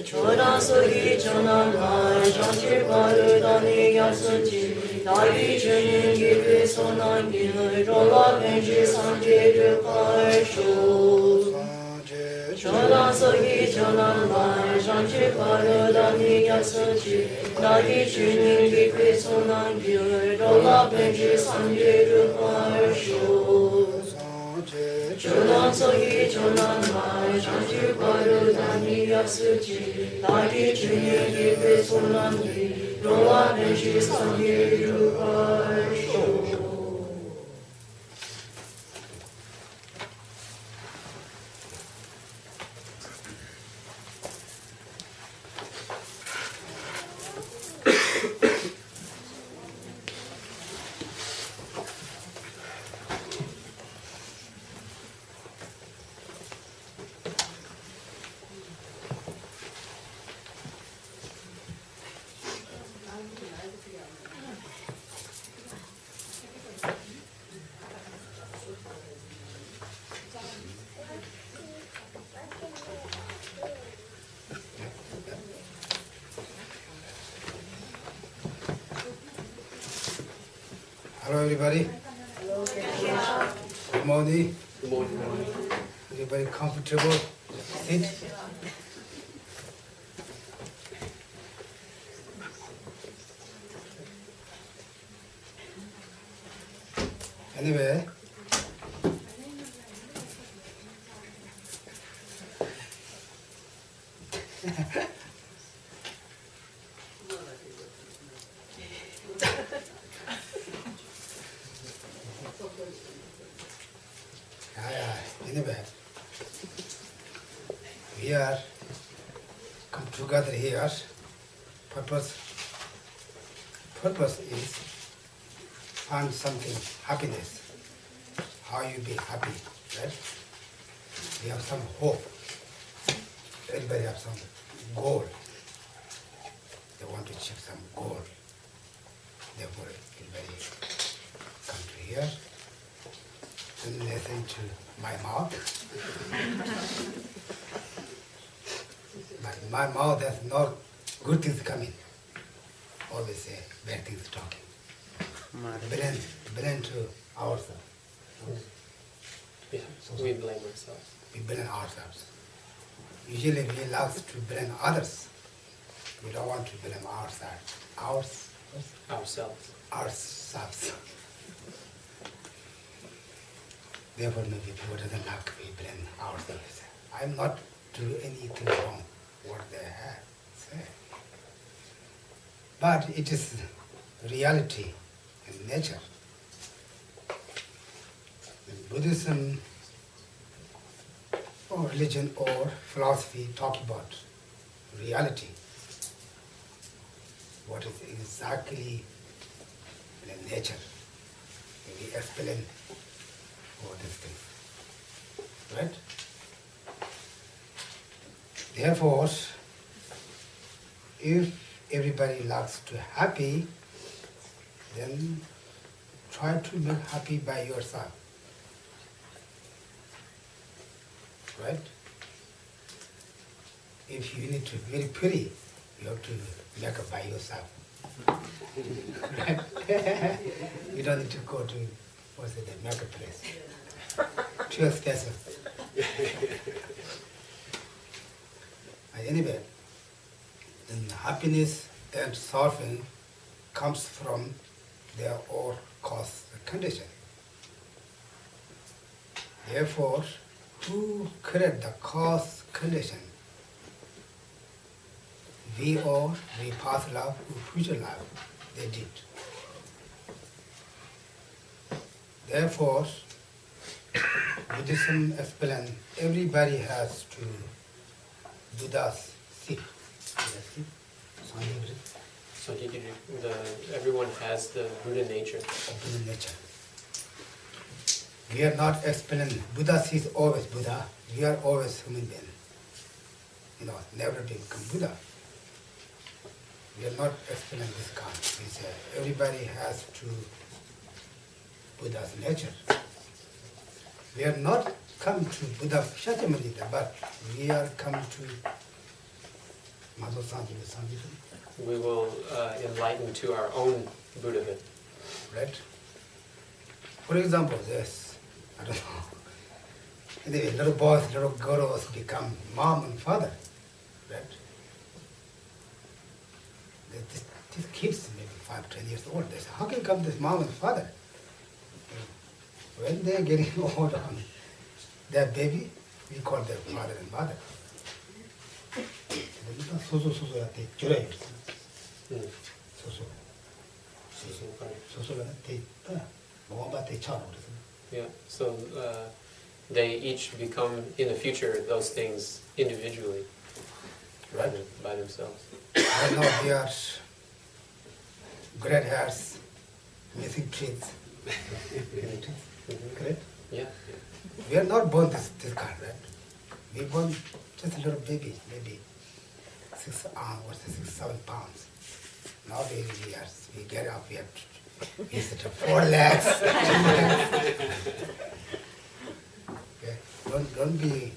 조란소기 전환할 장칠바를 다니 약수지 나이 주는 기회 선한기를 rol라 벤지 상제를 발쇼 조란소기 전환할 장칠바를 다니 약수지 나이 주는 기회 선한기를 rol라 벤지 상제를 발쇼 조난서기 조난말 장실바르 다니 약수지 나기 주니 기회 손난기 로와 벤시 상기를 발쇼 Hello everybody. Hello. Good morning. Good morning. Everybody comfortable? Sit. Anyway, anyway, we are come together here. Purpose is find something happiness. How you be happy, right? We have some hope. Everybody have some goal. They want to achieve some goal. Therefore, everybody come to here and listen to my mouth. But my mouth has no good things coming. Always say bad things talking. Blame to ourselves. Yeah, we blame ourselves. We blame ourselves. Usually we love to blame others. We don't want to blame ourselves. Ourselves. Therefore, maybe people doesn't like we blame ourselves. I'm not doing anything wrong what they have said. But it is reality and nature. In Buddhism or religion or philosophy talk about reality. What is exactly the nature. We explain all these things. Right? Therefore, if everybody likes to happy, then try to make happy by yourself. Right? If you need to be very pretty, you have to make up by yourself. Right? You don't need to go to, the makeup place. Too expensive. Anyway, then happiness and suffering comes from their own cause condition. Therefore, who create the cause condition? We past life, future life, they did. Therefore, Buddhism explains everybody has to Buddha's seat. So everyone has the Buddha nature. Buddha nature. We are not explaining Buddha is always Buddha. We are always human being. Never become Buddha. We are not explaining this kind. We say everybody has to Buddha's nature. We are not come to Buddha Shakyamuni, but we are come to We will enlighten to our own Buddhahood. Right? For example, this, I don't know. Anyway, little boys, little girls become mom and father, right? These kids, maybe 5, 10 years old, they say, how can come this mom and father? When they're getting old on their baby, we call them father and mother. Yeah, so they each become, in the future, those things individually, by themselves. Right now they are great hairs, missing teeth. Correct? Yeah. We are not born this kind, right? We born just a little baby, maybe 6 or 6, 7 pounds. Nowadays we get up, we sit up 4 legs. Okay? Don't be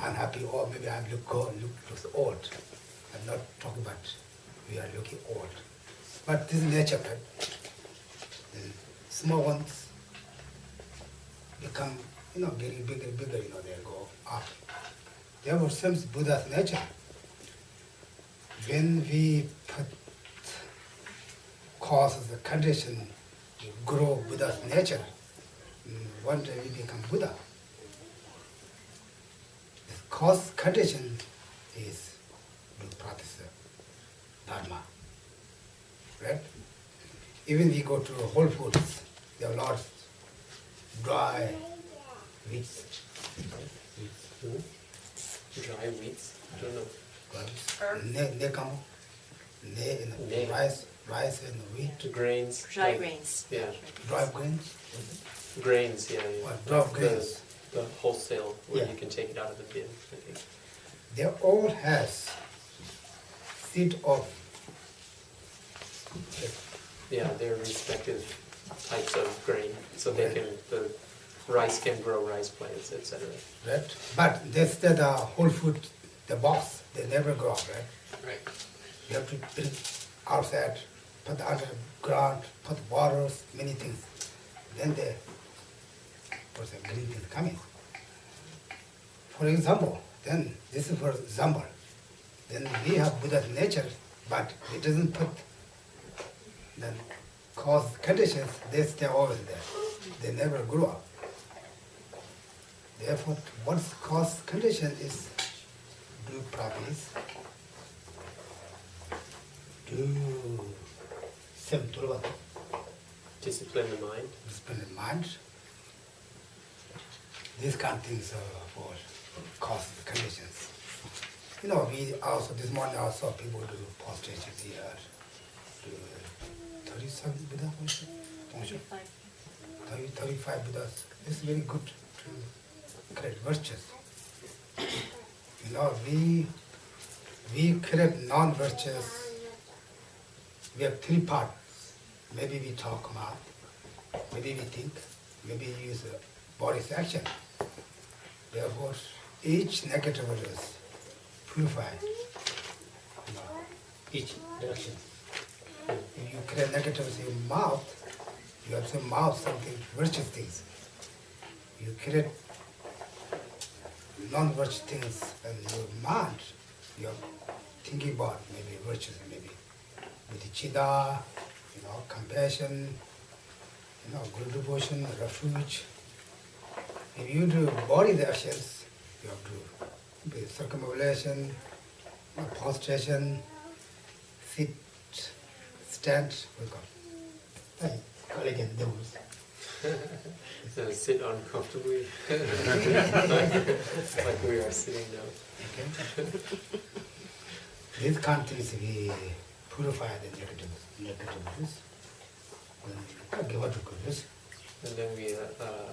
unhappy or maybe I look old. I'm not talking about we are looking old. But this is nature, right? The small ones become, getting bigger and bigger, they go up. Therefore, since Buddha's nature, when we cause the condition to grow Buddha's nature, one day we become Buddha. The cause condition is to practice Dharma, right? Even we go to Whole Foods, there are lots dry wheats. Dry wheats? I don't know. Rice and wheat. Grains. Dry grains. Yeah. Dry grains. Grains, yeah. Dry grains. The wholesale, where Yeah. you can take it out of the bin, I think. They all has seed of. Yeah, their respective types of grain, so they can, the rice can grow rice plants, etc. Right? But that's the whole food, the box, they never grow, right? Right. You have to build outside, put underground, put waters, many things. Then the green things coming. For example, then this is for example. Then we have Buddha's nature, but it doesn't put the cause conditions, they stay always there. They never grow up. Therefore, what's cause condition is do practice, do simple Discipline the mind. discipline in mind. These kind of things for cause conditions. We also, this morning I saw people do prostration here, do 37 Buddha, 35 Buddhas. This is very good to create virtues. We create non-virtuous. We have 3 parts. Maybe we talk about, maybe we think, maybe we use body's action. Therefore, each negative is purified. Each direction. If you create negatives in your mouth, you have to mouth something virtuous things. You create non-virtuous things in your mind, you're thinking about maybe virtues, maybe bodhicitta, compassion, good devotion, refuge. If you do body actions, you have to be circumambulation, prostration, sit, stand, elegant those. Sit uncomfortably, like we are sitting now. Okay. These kind of things we purify the negatives. Then give out to goodness. And then we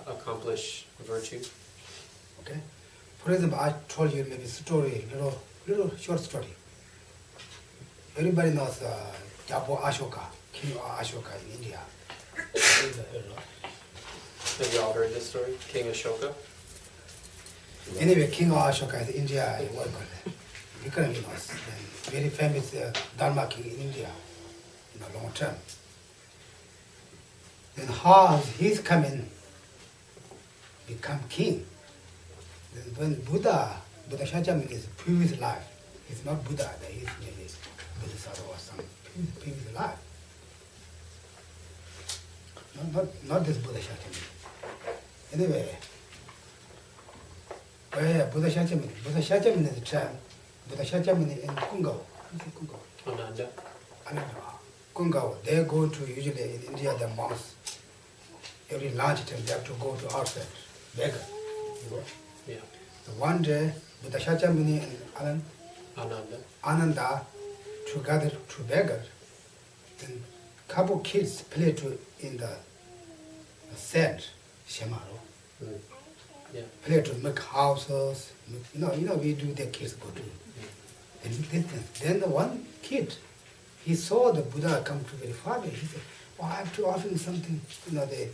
accomplish virtue. Okay. For example, I told you maybe story, little short story. Everybody knows Japo Ashoka, King Ashoka in India. Have you all heard this story? King Ashoka? Anyway, King of Ashoka is India, what call it? Economist, and very famous Dharma king in India in the long term. Then how he's coming, become king. Then when Buddha Shakyamuni is previous life, he's not Buddha, he's maybe Bodhisattva or some previous life. Not this Buddha Shakyamuni. Anyway, Buddha Shakyamuni is the term. Buddha Shakyamuni in Kungao. Ananda. Kungao, they go to, usually in India, the monks, every lunchtime they have to go to outside, beggar. Yeah. So one day, Buddha Shakyamuni and Ananda together to beggar. Then couple kids play in the sand, Shemaro. Yeah. Play to make houses. We do the kids go to. Then the one kid, he saw the Buddha come to very far away. He said, I have to offer him something. They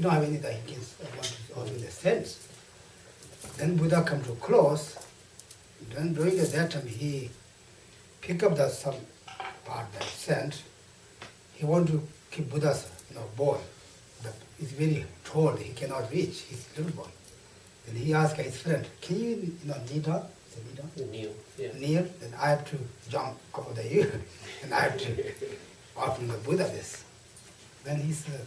don't have anything. He can want to offer the sense. Then Buddha come to close. Then during that time, he pick up some part that sand. He want to keep Buddha's boy. But he's very tall. He cannot reach. He's a little boy. Then he asked his friend, can you kneel down? Kneel. Yeah. Kneel, then I have to jump up of the hill, and I have to offer the Buddha this. Then he said,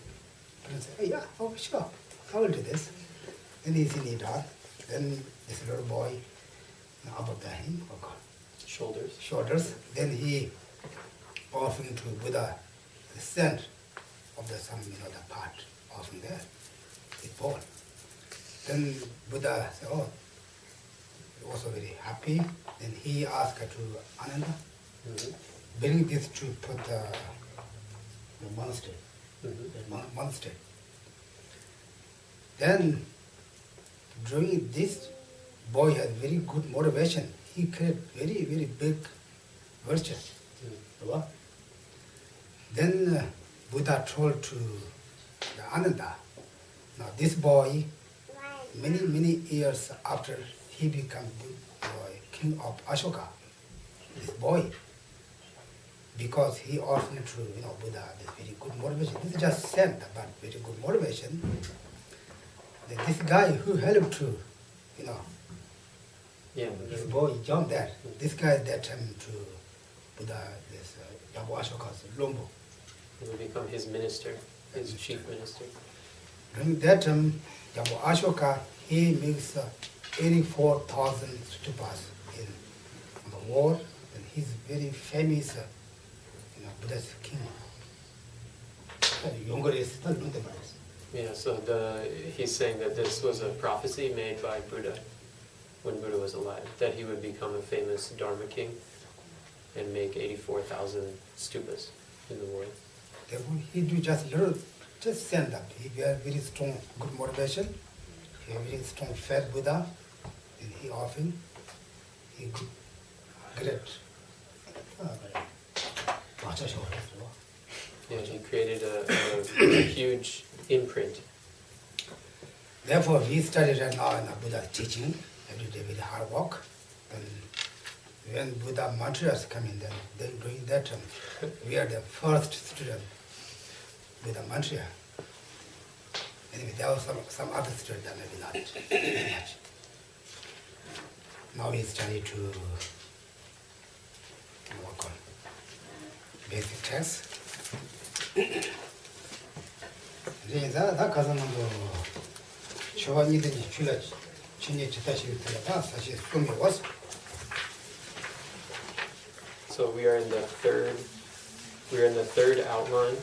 yeah, sure, I will do this. Then he kneel down. Then this little boy, up of the him, shoulders. Then he offering to Buddha the scent of the the part offering there. It fall. Then Buddha said, also very happy. Then he asked to Ananda, bring this to put the monastery. Monastery. Then during this, boy had very good motivation. He created very, very big virtue. Then Buddha told to the Ananda, now this boy, many years after he became king of Ashoka, this boy, because he offered to Buddha this very good motivation. This is just said, but very good motivation. That this guy who helped to, this boy jumped there. This guy that time to Buddha, this Jambu Ashoka's Lombo. He will become his minister, his chief minister. During that time, Jambu Ashoka, he makes 84,000 stupas in the world, and he's very famous, Buddha's king. Younger is not the Buddhist. Yeah, so he's saying that this was a prophecy made by Buddha when Buddha was alive, that he would become a famous Dharma king and make 84,000 stupas in the world. Therefore, he do just stand up. He had very strong, good motivation. He had very strong fed Buddha, and he often, he great. Yeah, he created a huge imprint. Therefore, we study right now in Buddha's teaching, every day with hard work. And when Buddha mantras come in, then during that time, we are the first student with a mantra. Anyway, there was some other students that maybe not very much. Now we study to work on basic text. 다 가서는도 저와니들이 줄라 진짜 지다시를 들어가 사실 꿈이 왔어. So we are in the third outline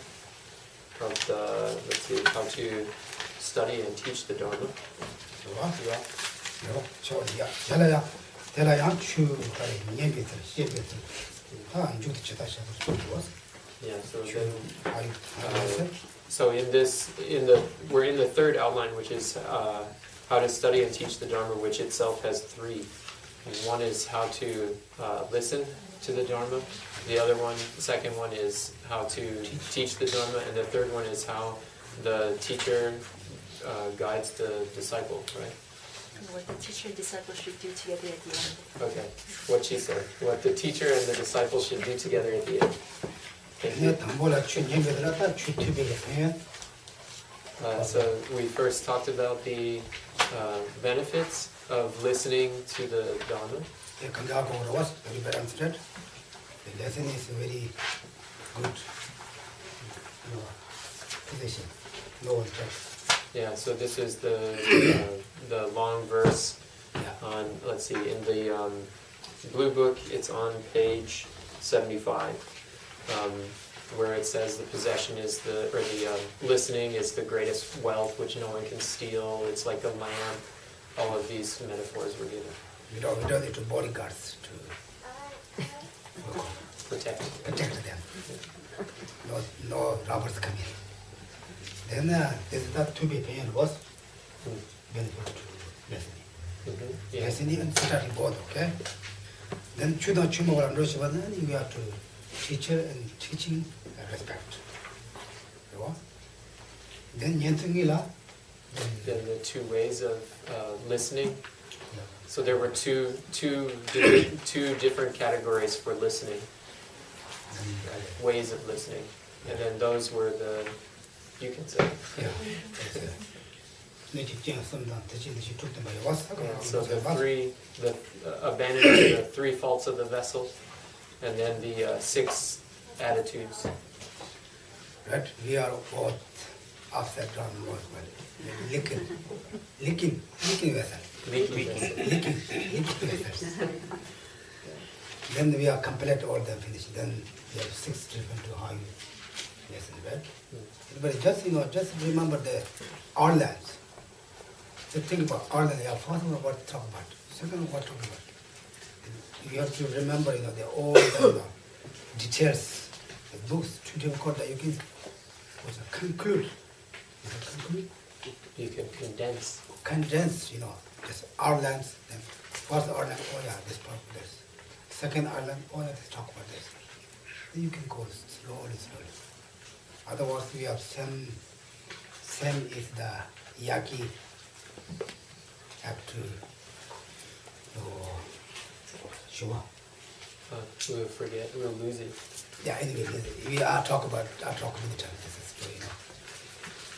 of the, let's see, how to study and teach the Dharma. 좋아? 저야 잘라야 대라야 추가에 예비들 예비들 한 주도 지다시를 좋았어. Yeah, so then so we're in the third outline, which is how to study and teach the Dharma, which itself has three. And one is how to listen to the Dharma. The second one is how to teach the Dharma, and the third one is how the teacher guides the disciple, right? What the teacher and disciple should do together at the end. Okay, what she said. What the teacher and the disciple should do together at the end. Thank you. So we first talked about the benefits of listening to the Dharma. The lesson is very good position. No one touch. Yeah, so this is the long verse on, let's see, in the Blue Book, it's on page 75, where it says the possession is listening is the greatest wealth which no one can steal. It's like a lamp. All of these metaphors were given. We don't need to bodyguards to Protect. protect them. No robbers come in. Then this is not to be paying was benefit to listening. Yeah. Listening and study both, okay? Then chuda chuma you have to teacher and teaching and respect. Then yentungila. Then the two ways of listening. So there were two different categories for listening, ways of listening, and then those were the, you can say. Yeah. So abandoning the 3 faults of the vessel, and then the 6 attitudes. Right? We are both upside down both body. Licking vessel. Licking vessels. Then we are complete all them finished. Then we have 6 different to how you listen, right? But just remember the organs. So think about organs. First one what to talk about. Second one what to talk about. You have to remember, the all the details. The books too difficult that you can conclude. You can condense. Condense, just organs. Then first organ, this part of this. Second organ, let's talk about this. Then you can go slowly. Otherwise, we have same is the yaki. Have to Shiva. We will forget, we will lose it. Yeah, anyway, I'll talk many times. This is true,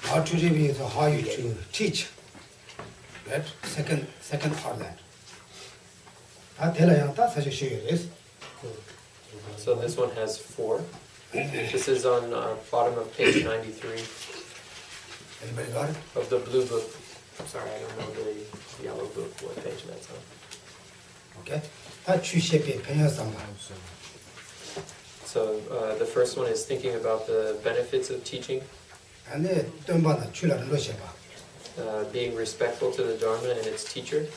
Now today we is how you to teach. Right? Second organ. So this one has 4. This is on bottom of page 93 Anybody got it? of the Blue Book. I'm sorry, I don't know the yellow book, what page that's on. Okay. So the first one is thinking about the benefits of teaching, being respectful to the Dharma and its teacher.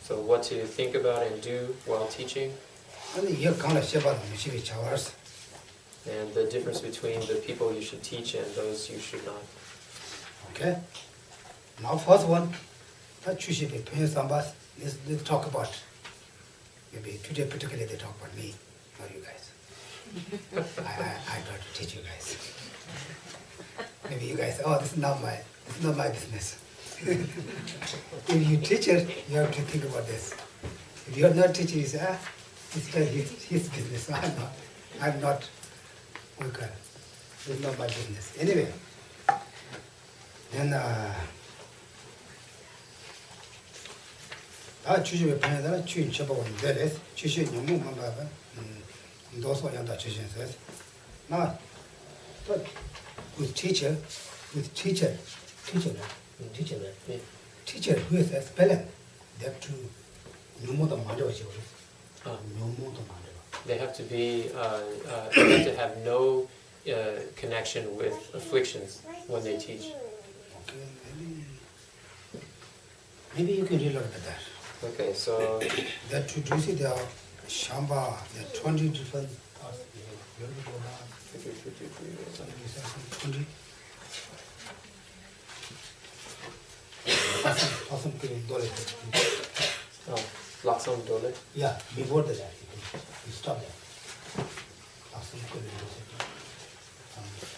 So what to think about and do while teaching, and the difference between the people you should teach and those you should not. Okay. Now first one, let's talk about, maybe today particularly they talk about me, not you guys. I got to teach you guys. Maybe you guys, this is not my business. If you teacher, you have to think about this. If you are not teaching, you say, it's his business. I'm not. Okay. It's not my business. Anyway, then 주주의 편에다가 주인 쳐보면 되래. 주신 너무 많아봐. 도서 양다 주신서. 나 but with teacher who is a speller, they have to know the matter. They have to be, they have to have no connection with afflictions when they teach. Okay, maybe you can read a little bit that. Okay, so That to do see there are Shamba, there are 20 different parts. 20. Laksam Dole. Yeah, before that, you stop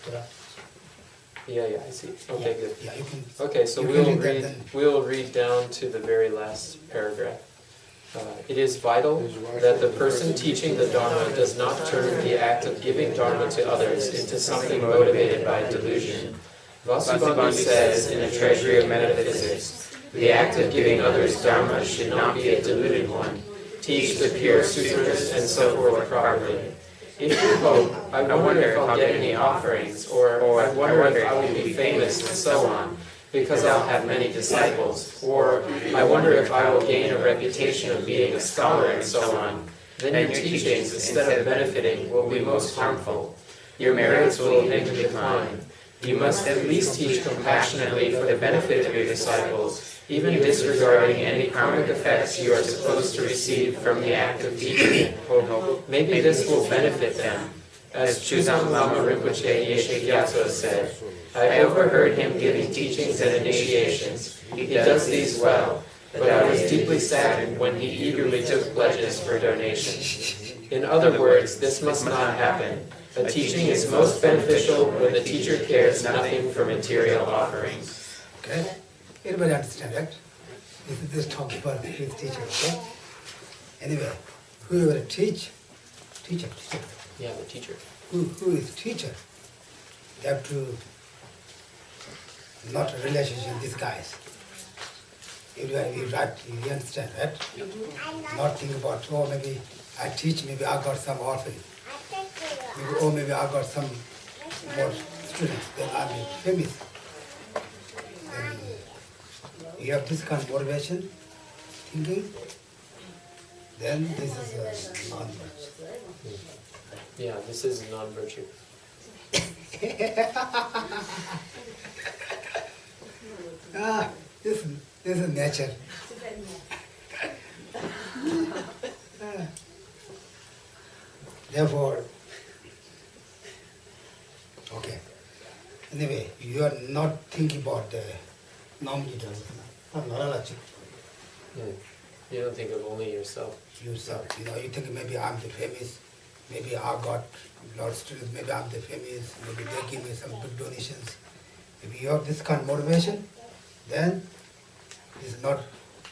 there. Yeah, I see. Okay, yeah, good. Yeah, you can. Okay, so you can we'll read that then. we'll read down to the very last paragraph. It is vital that the person teaching the Dharma does not turn the act of giving Dharma to others into something motivated by delusion. Vasubandhu says in the Treasury of Metaphysics, the act of giving others Dharma should not be a deluded one. Teach the pure sutras and so forth properly. If you hope, I wonder if I'll get any offerings, or I wonder if I will be famous, and so on, because I'll have many disciples, or I wonder if I will gain a reputation of being a scholar, and so on, then your teachings, instead of benefiting, will be most harmful. Your merits will tend to decline. You must at least teach compassionately for the benefit of your disciples, even disregarding any karmic effects you are supposed to receive from the act of teaching. Maybe this will benefit them. As Chuzang Lama Rinpoche Geshe Gyatso said, I overheard him giving teachings and initiations. He does these well, but I was deeply saddened when he eagerly took pledges for donation. In other words, this must not happen. A teaching is most beneficial when the teacher cares nothing for material offerings. Okay? Everybody understand, right? This is talking about his teacher, okay? Anyway, whoever teacher. Yeah, the teacher. Who is teacher? They have to not a relationship with these guys. Everybody, you understand, right? Not think about, oh, maybe I teach, maybe I got some orphan. Maybe I got some more students, then I'll be famous. Then you have this kind of motivation, thinking, then this is a non-virtue. Yeah, this is non-virtue. This is nature. Therefore, okay. Anyway, you are not thinking about the non-leaders. You don't think of only yourself. Yourself, you think maybe I'm the famous, maybe I got a lot of students, maybe I'm the famous, maybe they give me some big donations. If you have this kind of motivation, then it's not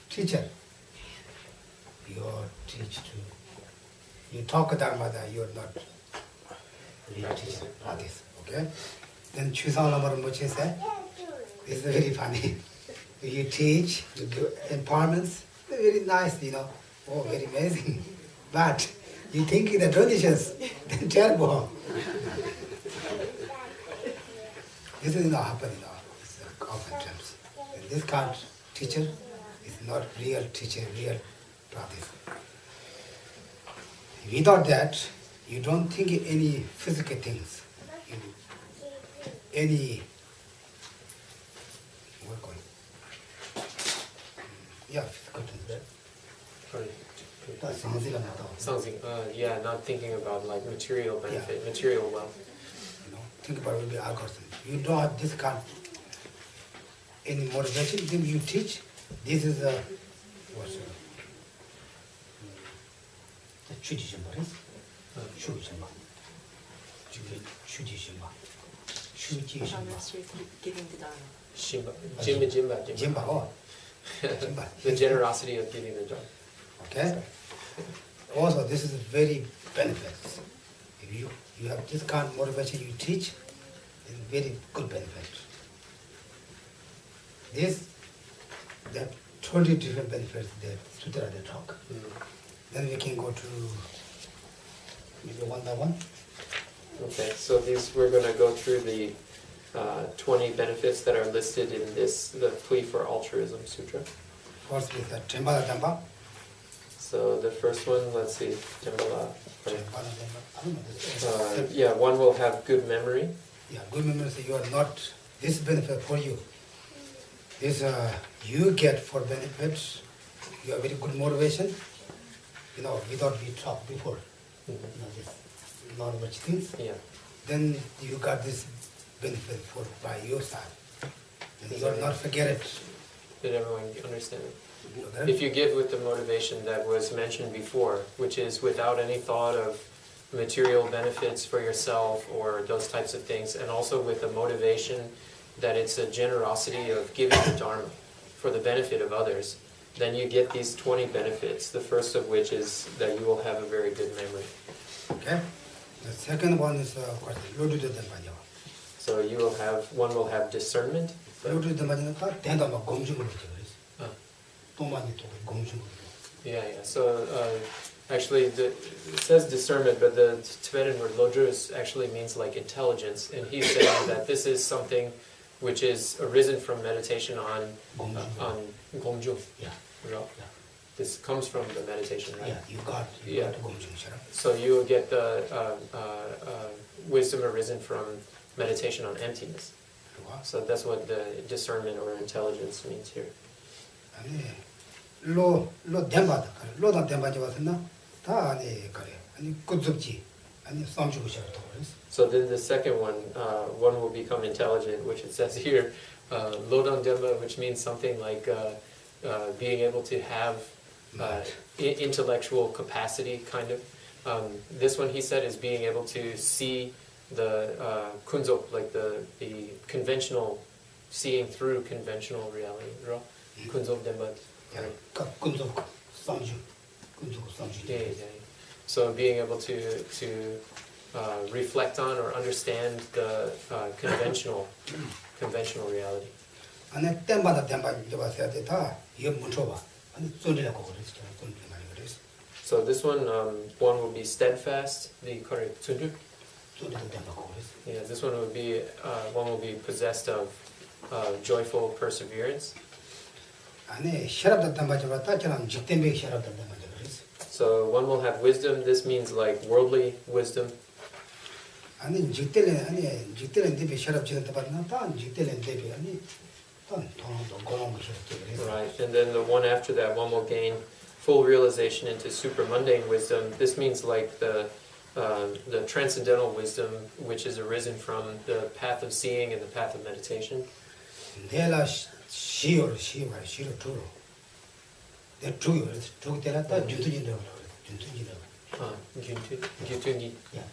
teacher. You are teach to. You talk Dharma, you're not real teacher. This, okay? Then Chuzang Lama Rinpoche said, this is very funny. You teach, you do empowerments, they're very nice, oh, very amazing. But you think the donations, they're terrible. This is not happening now. It's common terms. And this kind of teacher is not real teacher, real practice. Without that, you don't think any physical things. Any physical things, Something, yeah, not thinking about like material benefit, material wealth. Think about maybe algorithm. You don't have this kind of any motivation, then you teach. This is a what's Chujishimba, right? Chujishimba. Unless you're giving the Dharma. Shimba, Jimba. Jimba, oh. Jimba. The generosity of giving the Dharma. Okay? Also, this is very benefits. If you have this kind of motivation you teach, it's very good benefit. There are 20 different benefits that Sutra they talk. Then we can go to maybe one by one. Okay, so we're going to go through the 20 benefits that are listed in the Plea for Altruism Sutra. First with the Trembala Damba. So the first one, let's see, Trembala. Yeah, one will have good memory. Yeah, good memory. So you are not, this benefit for you. This you get for benefits. You have very good motivation. Without we talked before. This non-virtue things. Yeah. Then you got this benefit by your side. And you will not forget it. Did everyone understand it? If you give with the motivation that was mentioned before, which is without any thought of material benefits for yourself or those types of things, and also with a motivation that it's a generosity of giving the Dharma for the benefit of others, then you get these 20 benefits, the first of which is that you will have a very good memory. Okay? The second one is So you will have, one will have discernment. Yeah. So actually, it says discernment, but the Tibetan word lodru actually means like intelligence, and he's saying that this is something which is arisen from meditation on Gomjung. Yeah. This comes from the meditation, right? Yeah, you got Gomjung. So you will get the wisdom arisen from meditation on emptiness. So that's what the discernment or intelligence means here. So then the second one, one will become intelligent, which it says here, Lodang Demba, which means something like being able to have intellectual capacity, kind of. This one, he said, is being able to see the kunzok, like the conventional, seeing through conventional reality. Kunzok Demba. So being able to reflect on or understand the conventional reality. So this one will be steadfast, the correct tunduk. Yeah, this one will be possessed of joyful perseverance. So one will have wisdom. This means like worldly wisdom. Right, and then the one after that, one will gain full realization into supramundane wisdom. This means like the transcendental wisdom which is arisen from the path of seeing and the path of meditation.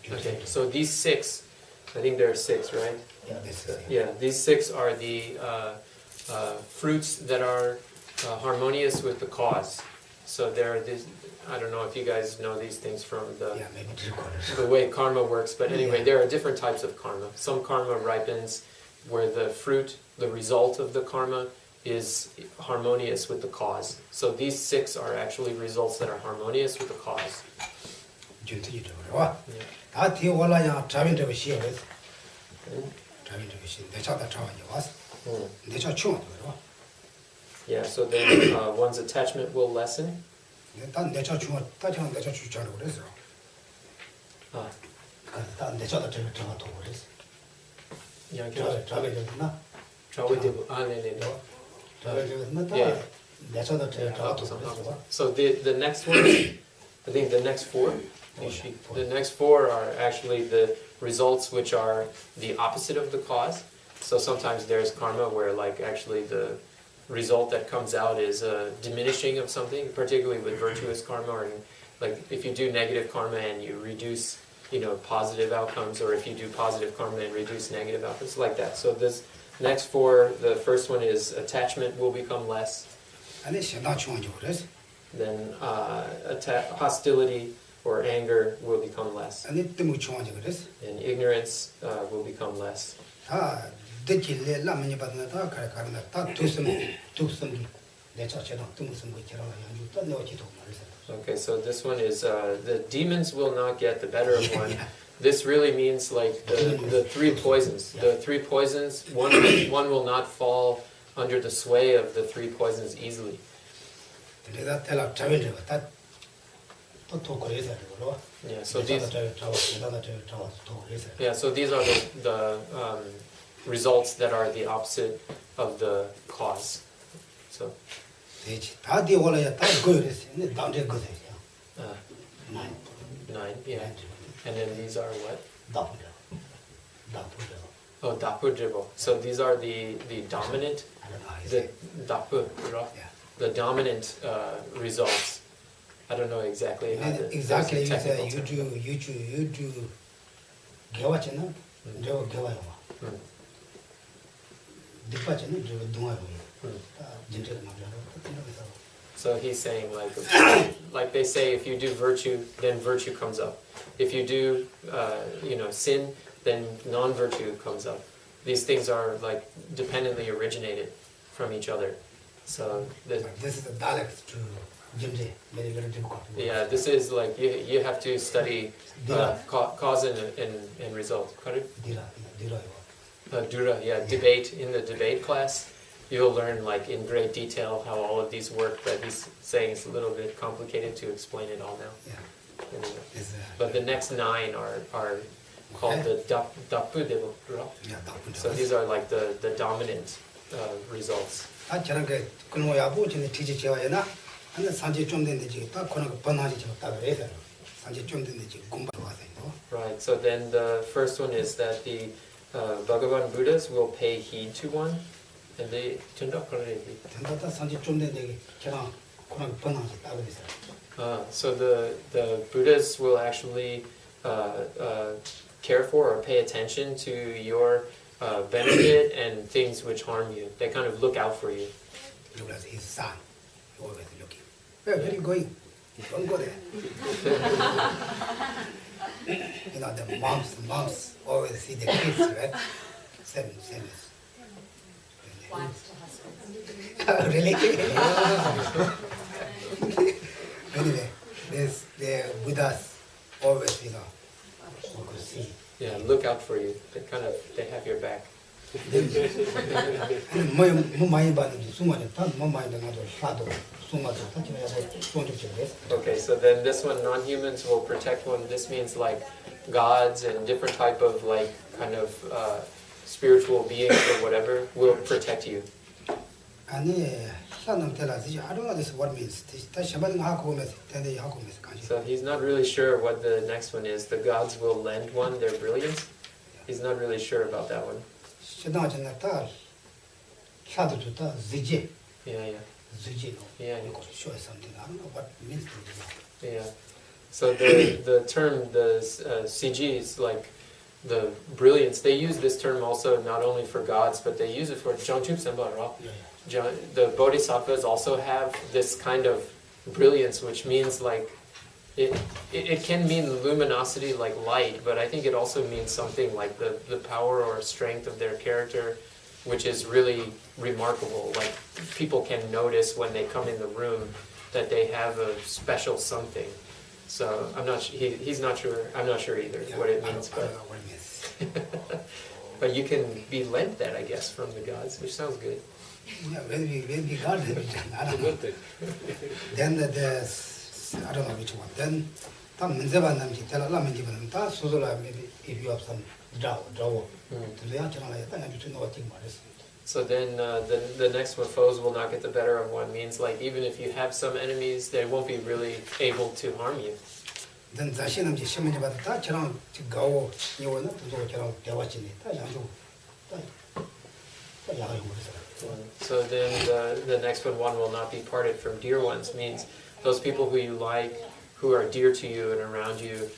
Okay, so these 6, I think there are 6, right? Yeah, these 6 are the fruits that are harmonious with the cause. So there are these, I don't know if you guys know these things from the way karma works, but anyway, there are different types of karma. Some karma ripens where the fruit, the result of the karma, is harmonious with the cause. So these 6 are actually results that are harmonious with the cause. Yeah, so then one's attachment will lessen. So the next one, I think the next 4, the next 4 are actually the results which are the opposite of the cause. So sometimes there's karma where like actually the result that comes out is a diminishing of something, particularly with virtuous karma, or like if you do negative karma and you reduce, positive outcomes, or if you do positive karma and reduce negative outcomes, like that. So this next 4, the first one is attachment will become less. Then hostility or anger will become less. And ignorance will become less. Okay, so this one is the demons will not get the better of one. This really means like the 3 poisons. The 3 poisons, one will not fall under the sway of the 3 poisons easily. Yeah, so these are the results that are the opposite of the cause. So 9, yeah. And then these are what? Oh, dapu dribble. So these are the dominant, the dominant results. I don't know exactly how the exactly. You do 뒷받침이 좀 동아로. 진짜로 맞아요. So he's saying like they say, if you do virtue, then virtue comes up. If you do, sin, then non-virtue comes up. These things are like dependently originated from each other. So This is the dialect to Jimje, very very difficult. yeah, this is like you have to study cause and result. Correct? Dura, yeah, debate in the debate class. You'll learn like in great detail how all of these work, but he's saying it's a little bit complicated to explain it all now. Yeah. Anyway. It's, But the next 9 are called the dapu devo, yeah, 다pun데. so these are like the dominant results. 아 저런 게 근무야부 전에 티지 제와야나 근데 산지 좀 된데 지금 딱 그런 거 번하지 좀 따그래서 산지 좀 된데 지금 공부하러 와서 또 Right, so then the first one is that the Bhagavan Buddhas will pay heed to one, and they 전다 그러는데. 전다 산지 좀 된데 걔랑 그런 거 번하지 따그래서. So the Buddhas will actually care for or pay attention to your benefit and things which harm you. They kind of look out for you. Look at his son, always looking. Where are you going? Don't go there. The moms always see the kids, right? Same as. Wives to husbands. Really? Anyway, the Buddhas always, you could see. Yeah, look out for you. They have your back. 뭐 많이 봤는지 수많이 뭐 많이 나도 사도 수많이 Okay, so then this one, non-humans will protect one. This means like gods and different type of like kind of spiritual beings or whatever will protect you. 아니 사람 tells I don't know this what means. 다시 한번 하고 보면서 대대 하고 보면서 간지. So he's not really sure what the next one is. The gods will lend one their brilliance. He's not really sure about that one. 시당하잖아 다 사도 좋다 지지. Yeah. 지지. Yeah. Show something. I don't know what it means. Yeah. So the term CG is like the brilliance. They use this term also not only for gods, but they use it for Jangchup Senpa, right? The bodhisattvas also have this kind of brilliance, which means like it can mean luminosity like light, but I think it also means something like the power or strength of their character, which is really remarkable. Like people can notice when they come in the room that they have a special something. So I'm not. He's not sure. I'm not sure either what it means. I don't know what it means. But you can be lent that, I guess, from the gods, which sounds good. Yeah, when we got it, I don't know. Then I don't know which one. Then 다 문제만 남지 telala 문제 받는 다 소소라 maybe if you have some draw. 그래야 저랑 했다 아주 좀 어떻게 말했어. So then the next one, foes will not get the better of one, means like even if you have some enemies, they won't be really able to harm you. then 자신은 이제 시험을 받았다 저랑 가고 이거는 또 저랑 대화치네 다 양쪽 다 양을 모르잖아. So then the next one will not be parted from dear ones, means those people who you like, who are dear to you and around you,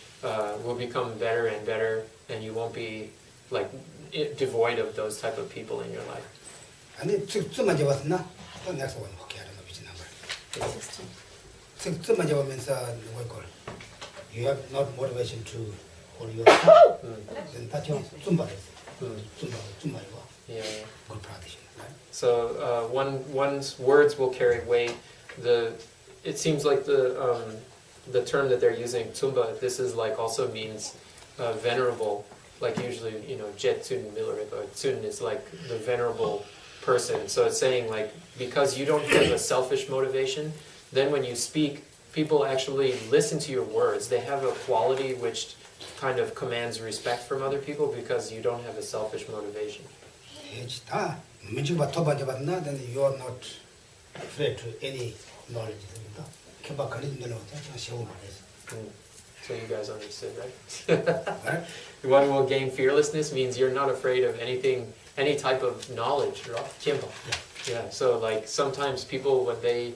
will become better and better, and you won't be like devoid of those type of people in your life. 아니 쯤만 잡았나? 또 next one 오케이 I don't know which number. 쯤만 잡으면서 what call? You have not motivation to hold yourself. Then 다 지금 좀 받았어. 좀 말고. Yeah. Good practice, right? So one's words will carry weight. It seems like the term that they're using, tsumba, this is like also means venerable. Like usually, jetsun milarik, or tsun is like the venerable person. So it's saying like, because you don't have a selfish motivation, then when you speak, people actually listen to your words. They have a quality which kind of commands respect from other people because you don't have a selfish motivation. 다 문제가 토바 잡았나? Then you are not afraid to any knowledge. 개박 가리는 데는 어떻게 시험을 말했어. So you guys understood, right? Right? One will gain fearlessness means you're not afraid of anything, any type of knowledge, right? Yeah. So like sometimes people, when they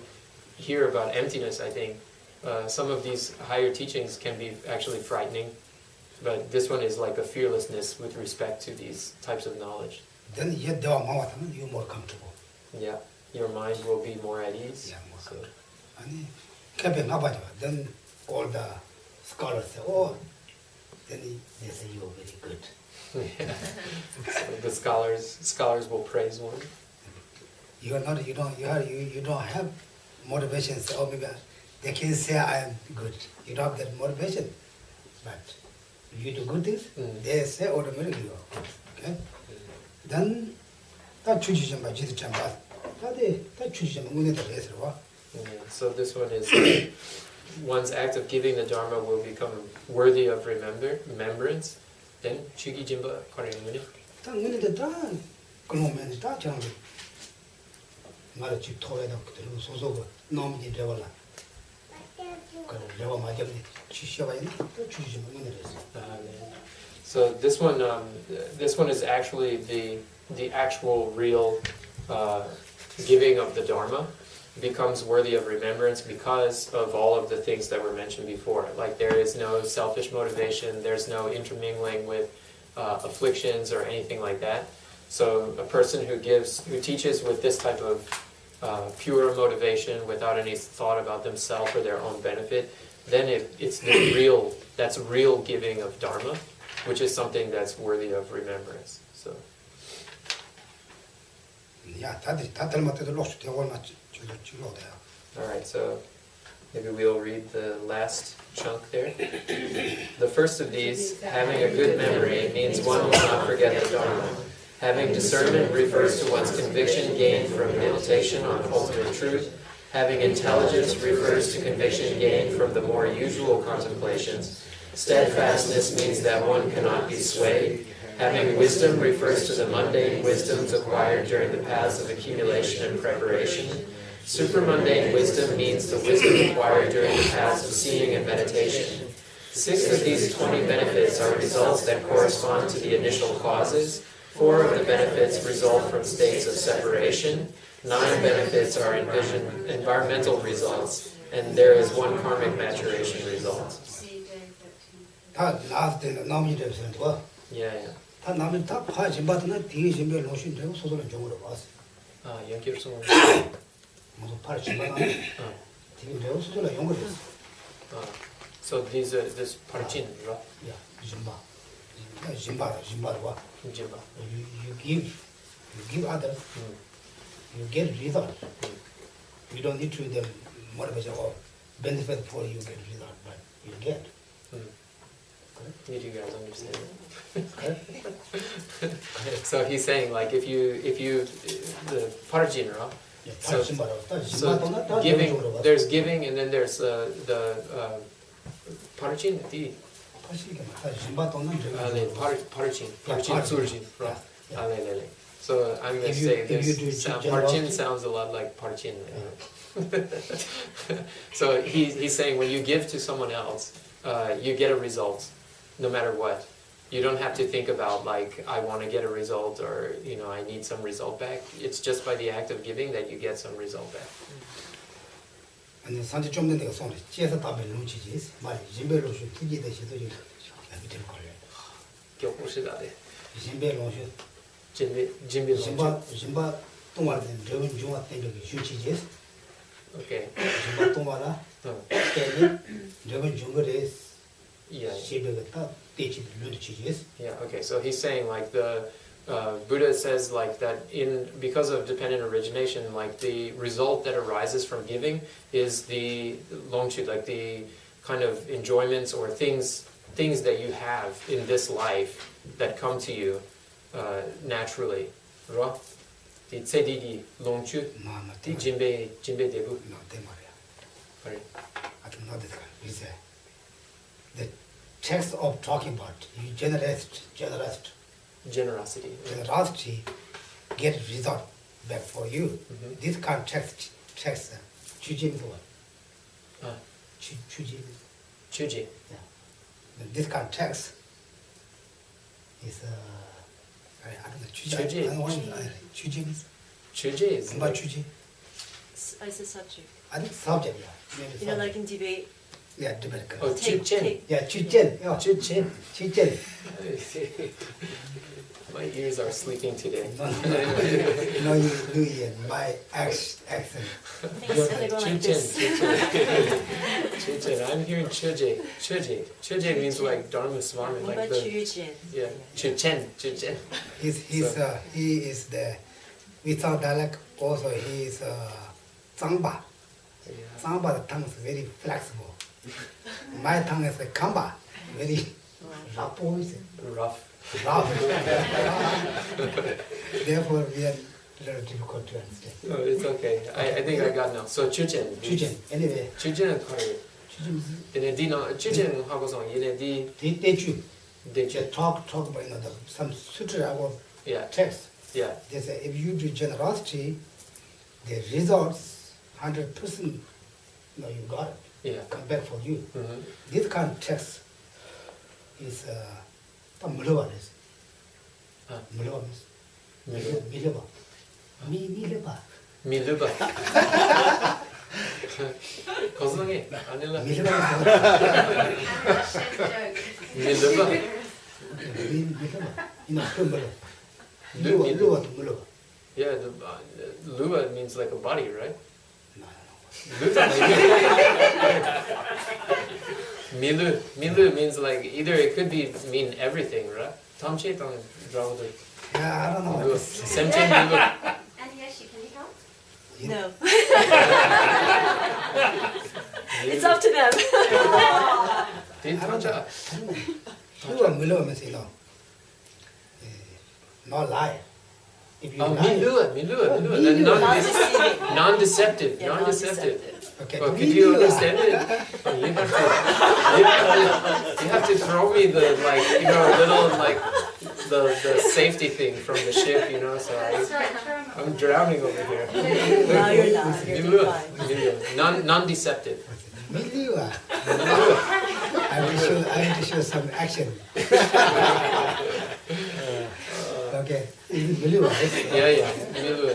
hear about emptiness, I think some of these higher teachings can be actually frightening, but this one is like a fearlessness with respect to these types of knowledge. then you're more comfortable. Yeah, your mind will be more at ease. Yeah, more So, comfortable. Then all the scholars say, oh, then they say you're very good. yeah. So the scholars will praise one. You don't have motivation. So, oh, maybe they can say I am good. You don't have that motivation. But if you do good things, they say automatically you are good. Okay? Then that chooses them by Jesus Chamba. That chooses them when they raise it. So this one is one's act of giving the Dharma will become worthy of remembrance. Then Chugi Jimba Karyamuni. So this one is actually the actual real giving of the Dharma becomes worthy of remembrance because of all of the things that were mentioned before. Like there is no selfish motivation, there's no intermingling with afflictions or anything like that. So a person who teaches with this type of pure motivation without any thought about themselves or their own benefit, then it's that's real giving of Dharma, which is something that's worthy of remembrance. So. Alright, so maybe we'll read the last chunk there. The first of these, having a good memory, means one will not forget the Dharma. Having discernment refers to one's conviction gained from meditation on ultimate truth. Having intelligence refers to conviction gained from the more usual contemplations. Steadfastness means that one cannot be swayed. Having wisdom refers to the mundane wisdoms acquired during the paths of accumulation and preparation. Supramundane wisdom means the wisdom acquired during the paths of seeing and meditation. 6 of these 20 benefits are results that correspond to the initial causes. 4 of the benefits result from states of separation. 9 benefits are environmental results, and there is 1 karmic maturation result. Yeah. So these are this parchin, right? Yeah, Jimba. You give others, you get result. You don't need to the motivation or benefit for you get result, but you get. Did you guys understand it? So he's saying like if you the parjin, right? So giving, there's giving and then there's the parjin, the parjin, right? So I'm going to say this parjin sounds a lot like parjin. So he's saying when you give to someone else, you get a result, no matter what. You don't have to think about like I want to get a result or I need some result back. It's just by the act of giving that you get some result back. And 산지 좀 된데가 손에 찌에서 답을 놓치지 말이 진배로 수 투지 대시도 좀 밑에 걸려. 교포시다데. 진배로 수 진배 진바 동화된 저건 중화 때문에 휴치지. Okay. 진바 동화라. 때문에 저건 중거래 Yeah. Yeah, okay, so he's saying like the Buddha says like that because of dependent origination, like the result that arises from giving is the longchu, like the kind of enjoyments or things that you have in this life that come to you naturally. Right? The tsedigi longchu, the jimbe debu. No, they Sorry. I don't know this. The text of talking about you generosity get result back for you. Mm-hmm. This kind of text chuji is what? Chuji. Yeah. This kind of text is I don't know chuji. I don't want chuji is. Chuji is. About chuji. It's a subject. I think subject, yeah. Like in Tibet, Yeah, Tibetan. Oh, Chuchen. Yeah, Chuchen. Yeah, Chuchen. Chuchen. My ears are sleeping today. No, you know, you do my accent. Things really go like this. Chuchen. I'm hearing Chuje. Chuje means like Dharma Swami, like But the Chujin. yeah. Chuchen. He is the without dialect. Also, he is Zangba. Yeah. Zangba, the tongue is very flexible. My tongue is a Kamba, very rough. Rough. Therefore, we are very difficult to understand. Oh, it's okay. I think I got now. So Chuchen. Chuchen. Anyway, Chuchen 거를 Chuchen. 얘네 Chuchen 하고서 얘네 They 대주. talk about some sutra or Yeah. text. Yeah. They say if you do generosity, the results 100%. You got it. Yeah. Come back for you. Mm-hmm. This kind of text is Mulava. Mulava means Milava. Milava. 밀르바. 거성해. 아닐라. Milava. 밀르바. Milava. Mulava. Yeah, the luba means like a body, right? No. Milu means like either it could mean everything, right? Tamche tong draw the Yeah, I don't know. semche milu. And Yoshi, can you help? Yeah. No. It's up to them. Did tamcha? Milava means, not lie. If you Oh, lie, milu. Non-deceiving. Non-deceptive. Yeah, Non-deceptive. okay, Oh, could you understand it? Oh, you have to throw me the little the safety thing from the ship, So I'm drowning over here. No, you're not. You're doing fine. Milu. Non-deceptive. Milava. I have to show some action. Okay, this is Milava, right? Yeah. Milu.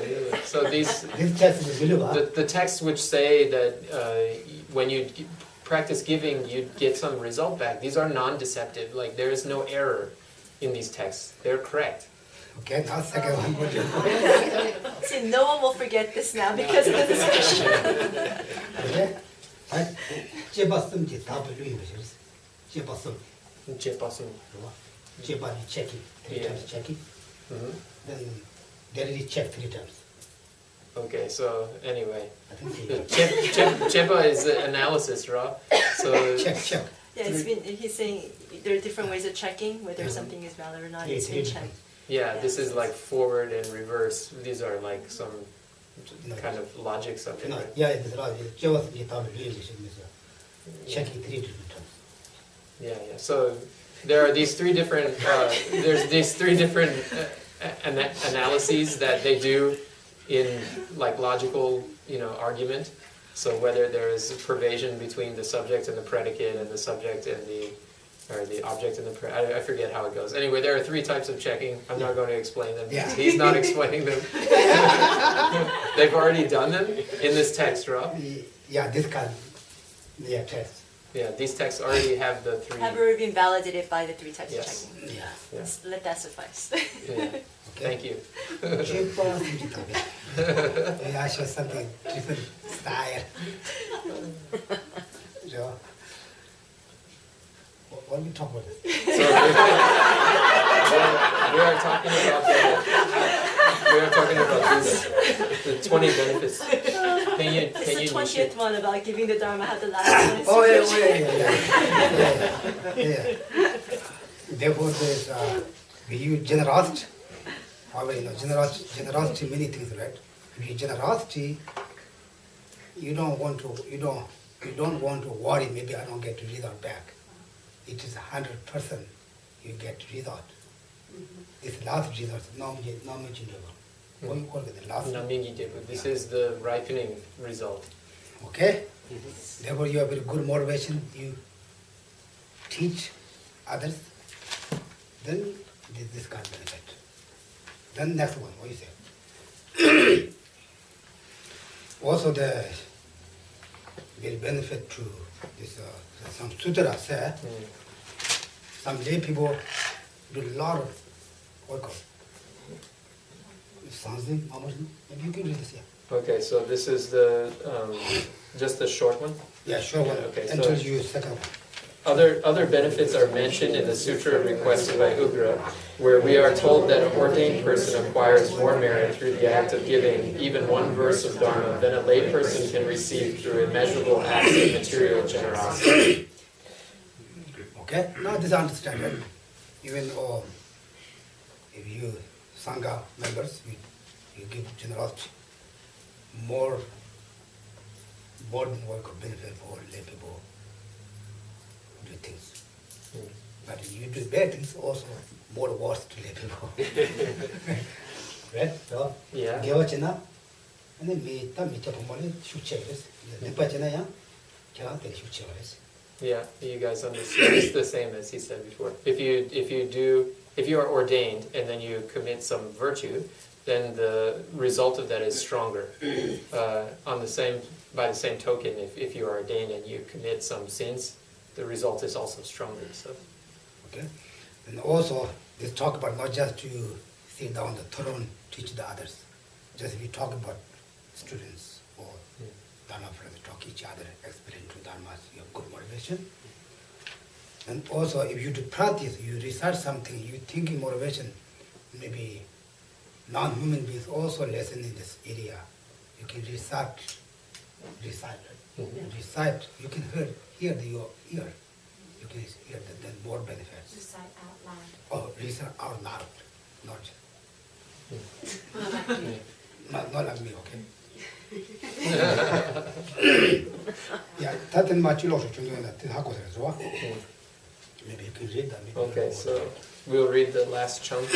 So This text is Milava. the texts which say that when you practice giving, you get some result back. These are non-deceptive. Like there is no error in these texts. They're correct. Okay, now second one. See, no one will forget this now because of the discussion. Okay? Right? 제봤음지 다 불리는 것이지. 제봤음. 제빠순. 제봤이 checking. 3 Yeah. times checking. Mhm. Then they really check 3 times. Okay. So anyway, I think chepa is analysis, right? So check. Yeah, he's saying there are different ways of checking whether something is valid or not. It's been checked. yeah, this is like forward and reverse. These are like some kind of logic subject, No, right? yeah, it's right. 제봤음지 다 불리는 것이면서 checking 3 different times. Yeah. So there are these three different. There's these three different analyses that they do in like logical, argument. So whether there is pervasion between the subject and the predicate, and the subject and the object and the I forget how it goes. Anyway, there are 3 types of checking. I'm not going to explain them. Yeah. He's not explaining them. They've already done them in this text, Rob. Yeah, this kind. Yeah, test. Yeah, these texts already have the 3. Have already been validated by the 3 types of Yes. checking. Yeah. Yeah. Let that suffice. Yeah. Thank you. 제봤음지 다 불리. I show something different style. So, what are we talking about? So we are talking about the 20 benefits. It's the 20th one about giving the Dharma, how the last one is Oh, superficial. yeah. Therefore, there's we use generosity. However, generosity many things, right? If you generosity, you don't want to worry. Maybe I don't get the result back. It is 100%. You get result. It's last result. No mention. What you call it? The last. This is the ripening result. Okay. Therefore, you have very good motivation. You teach others. Then this kind of benefit. Then next one, what you say? Also the will benefit to this. Some sutra say some lay people do a lot of work. Something, maybe you can read this, yeah. Okay, so this is the just the short one. Yeah, sure one. Okay, so Until you second one. other benefits are mentioned in the sutra requested by Ugra, where we are told that an ordained person acquires more merit through the act of giving even one verse of Dharma than a lay person can receive through immeasurable acts of material generosity. Okay, now this understand it. Even if you Sangha members, you give generosity, more than work of benefit for lay people do things. But if you do bad things, also more worse to lay people. Right? So, Yeah. give a china, and then me chapomole shoot checkers. The pachina yang, kya they shoot checkers. Yeah, you guys understand. It's the same as he said before. If you are ordained and then you commit some virtue, then the result of that is stronger. By the same token, if you are ordained and you commit some sins, the result is also stronger. So. Okay, and also they talk about not just to sit down the throne, teach the others. Just if you talk about students or Dharma friends, talk each other, explain to Dharma, you have good motivation. And also if you do practice, you research something, you thinking motivation, maybe non-human beings also lesson in this area. You can recite, recite, you can hear your ear. You can hear then more benefits. Recite out loud. Oh, recite out loud, not like me, okay? Yeah, that's much also maybe you can read that. Maybe Okay, so we'll read the last chunk.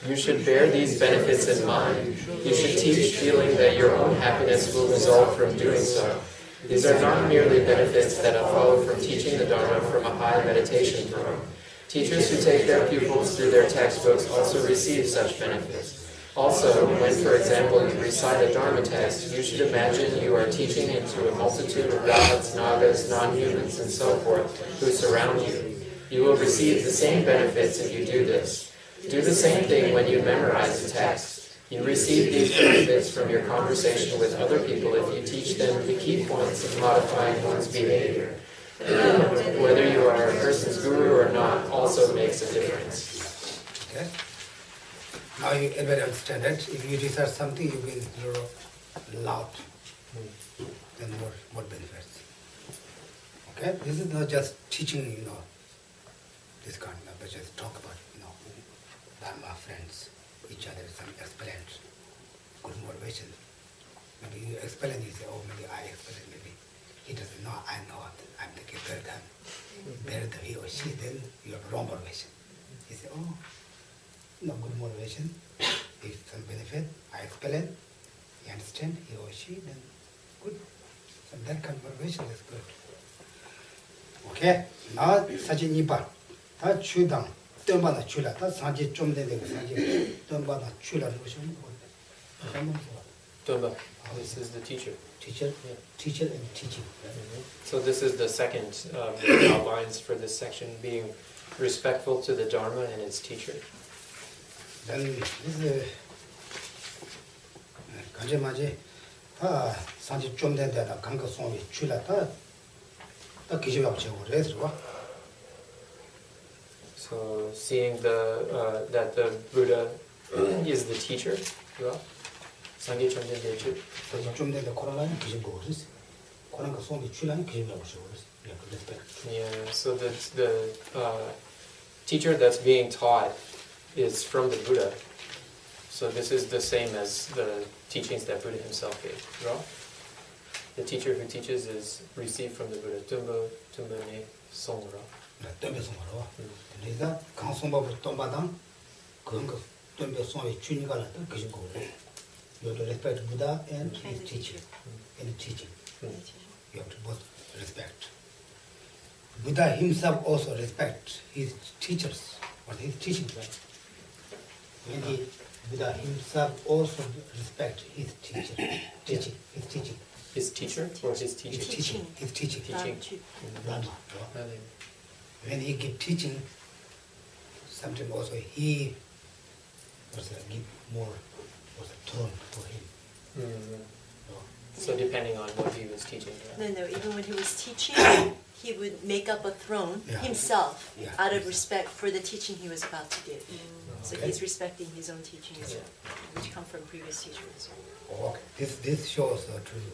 You should bear these benefits in mind. You should teach feeling that your own happiness will result from doing so. These are not merely benefits that follow from teaching the Dharma from a high meditation throne. Teachers who take their pupils through their textbooks also receive such benefits. Also, when, for example, you recite a Dharma text, you should imagine you are teaching into a multitude of gods, nagas, non-humans, and so forth, who surround you. You will receive the same benefits if you do this. Do the same thing when you memorize the text. You receive these benefits from your conversation with other people if you teach them the key points of modifying one's behavior. Whether you are a person's guru or not also makes a difference. Okay. Now you everybody understand it. If you research something, you will hear loud and more benefits. Okay? This is not just teaching, this kind of, but just talk about, Dharma friends, each other, some explain, good motivation. Maybe you explain, you say, oh, maybe I explain, maybe he doesn't know, I know it, I'm thinking better than he or she, then you have wrong motivation. He say, oh, good motivation, if some benefit, I explain, he understand, he or she, then good. So that kind of motivation is good. Okay, now such a nipa, ta chudang, tumba na chula, ta sanji chumde de sanji, tumba na chula notion. Tumba, this is the teacher. Teacher, Yeah. Teacher and teaching. So this is the second of the outlines for this section, being respectful to the Dharma and its teacher. Then this is kanji maji, ta sanji chumde de da kanga songi chula ta kishiwa che wo res ro. So seeing that the Buddha is the teacher, Sangye Chomden Dechu. sanji chumde de korala ni kishiwa res. Koranga songi chula ni kishiwa res. You have to respect. Yeah, so the teacher that's being taught is from the Buddha. So this is the same as the teachings that Buddha himself gave. Right? The teacher who teaches is received from the Buddha. Tumba ne songra. 덤벼 송으로. 그래서 강송법을 덤바당 그런 거 덤벼 송의 주니가는 그신 거고. You have to respect Buddha and his teaching. And teaching. You have to both respect. Buddha himself also respect his teachers, but his teaching, right? When Buddha himself also respect his teacher, his teaching. His teacher. teacher or his teaching? He's teaching. He's teaching. Teaching. Dharma. When he give teaching, sometimes also he was give more was a tone for him. So depending on what he was teaching. No, even when he was teaching, he would make up a throne Yeah. himself Yeah. out of respect for the teaching he was about to give. So Okay. he's respecting his own teachings, which come from previous teachers. Okay. This shows true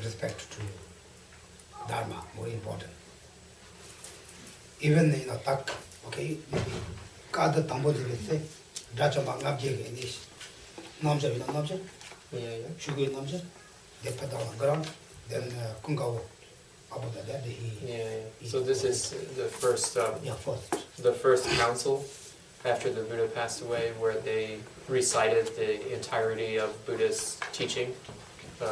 respect to Dharma, more important. Even tak, okay, maybe kada tambo say, Dacha Mangabjig in this Namja in a Namja, Yeah. Sugar Namja, they put down on ground, then Kungao about that he So this is the first. first. The first council after the Buddha passed away, where they recited the entirety of Buddha's teaching.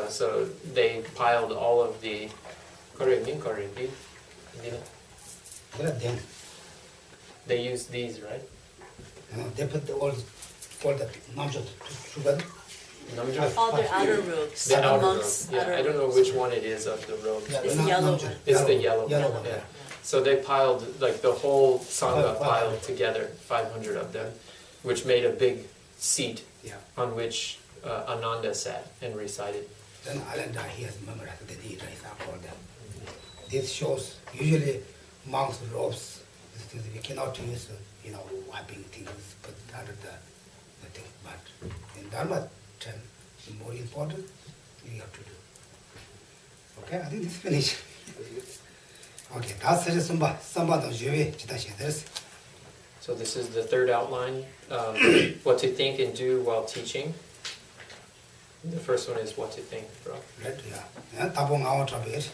So they piled all of the Then they used these, right? they put all the Namja together. All their outer robes, The outer robe. monks' Yeah, outer I don't know robes. which one it is of the robes. Yeah, It's the yellow one. It's the yellow one, one, yeah. So they piled, like the whole Sangha 500. piled together, 500 of them, which made a big seat Yeah. on which Ananda sat and recited. Then Alanda, he has memorized the details of all them. This shows usually monks' robes, these things we cannot use, wiping things, put under the thing. But in Dharma term, the more important, we have to do. Okay, I think it's finished. Okay, that's it. Samba the Juve, Chita. So this is the third outline, what to think and do while teaching. The first one is what to think, bro. Right, yeah. Pabongka Rinpoche.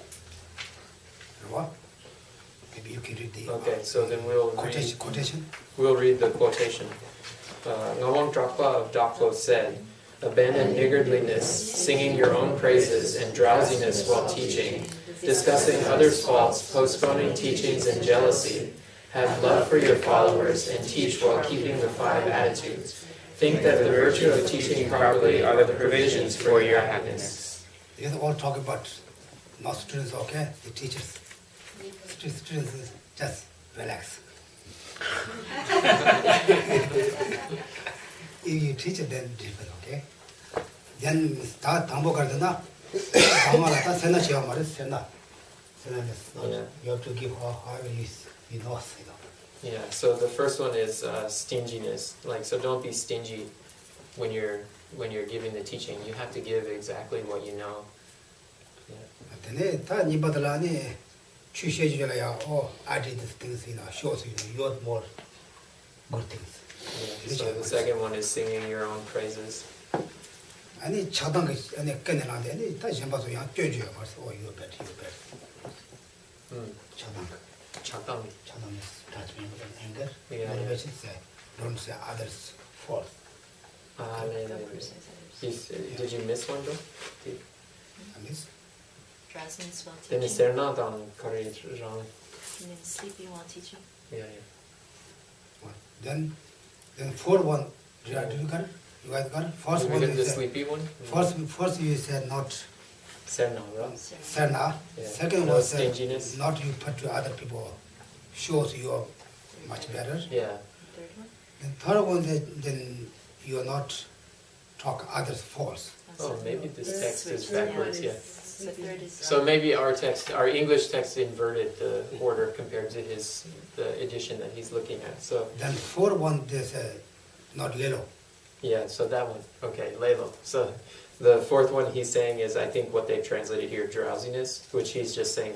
Maybe you can read the Okay, so then we'll read, quotation. we'll read the quotation. Ngawang Drakpa of Daklo said, "Abandon niggardliness, singing your own praises, and drowsiness while teaching, discussing others' faults, postponing teachings and jealousy. Have love for your followers, and teach while keeping the 5 attitudes. Think that the virtue of teaching properly are the provisions for your happiness." These all talk about not students, okay? The teachers. Students just relax. If you teach it, then different, okay? Then start Tambo Gardana. Tamalata Sena Chiamara Sena. You have to give however you know. Yeah, so the first one is stinginess. So don't be stingy when you're giving the teaching. You have to give exactly what you know. Then ta Nibadalani Chushejulia, I did these things, shows you have more good things. Yeah, so the second one is singing your own praises. Any Chadang, any Keneland, any Tajambazo, Jojo, or you bet. Chadang. Chakang. Chadang is attachment and anger. Yeah. Motivation say, don't say others' fault. Did you miss one though? And this, Drowsiness while Then teaching. is there not on courage wrong? And then sleeping while teaching. Yeah. one. Then fourth one, do you got it? You guys got it? First Did one we get you the said, sleepy one? first you said not Serna, right? Serna. Yeah. Second No was stinginess. not you put to other people, shows you are much better. Yeah. Third one? And third one, then you are not talk others' faults. Oh, maybe this text is Switch, yeah. backwards, yeah. The third is So maybe our English text inverted the order compared to the edition that he's looking at. So Then fourth one, there's not little. yeah, so that one, okay, lelo. So the fourth one he's saying is, I think what they've translated here, drowsiness, which he's just saying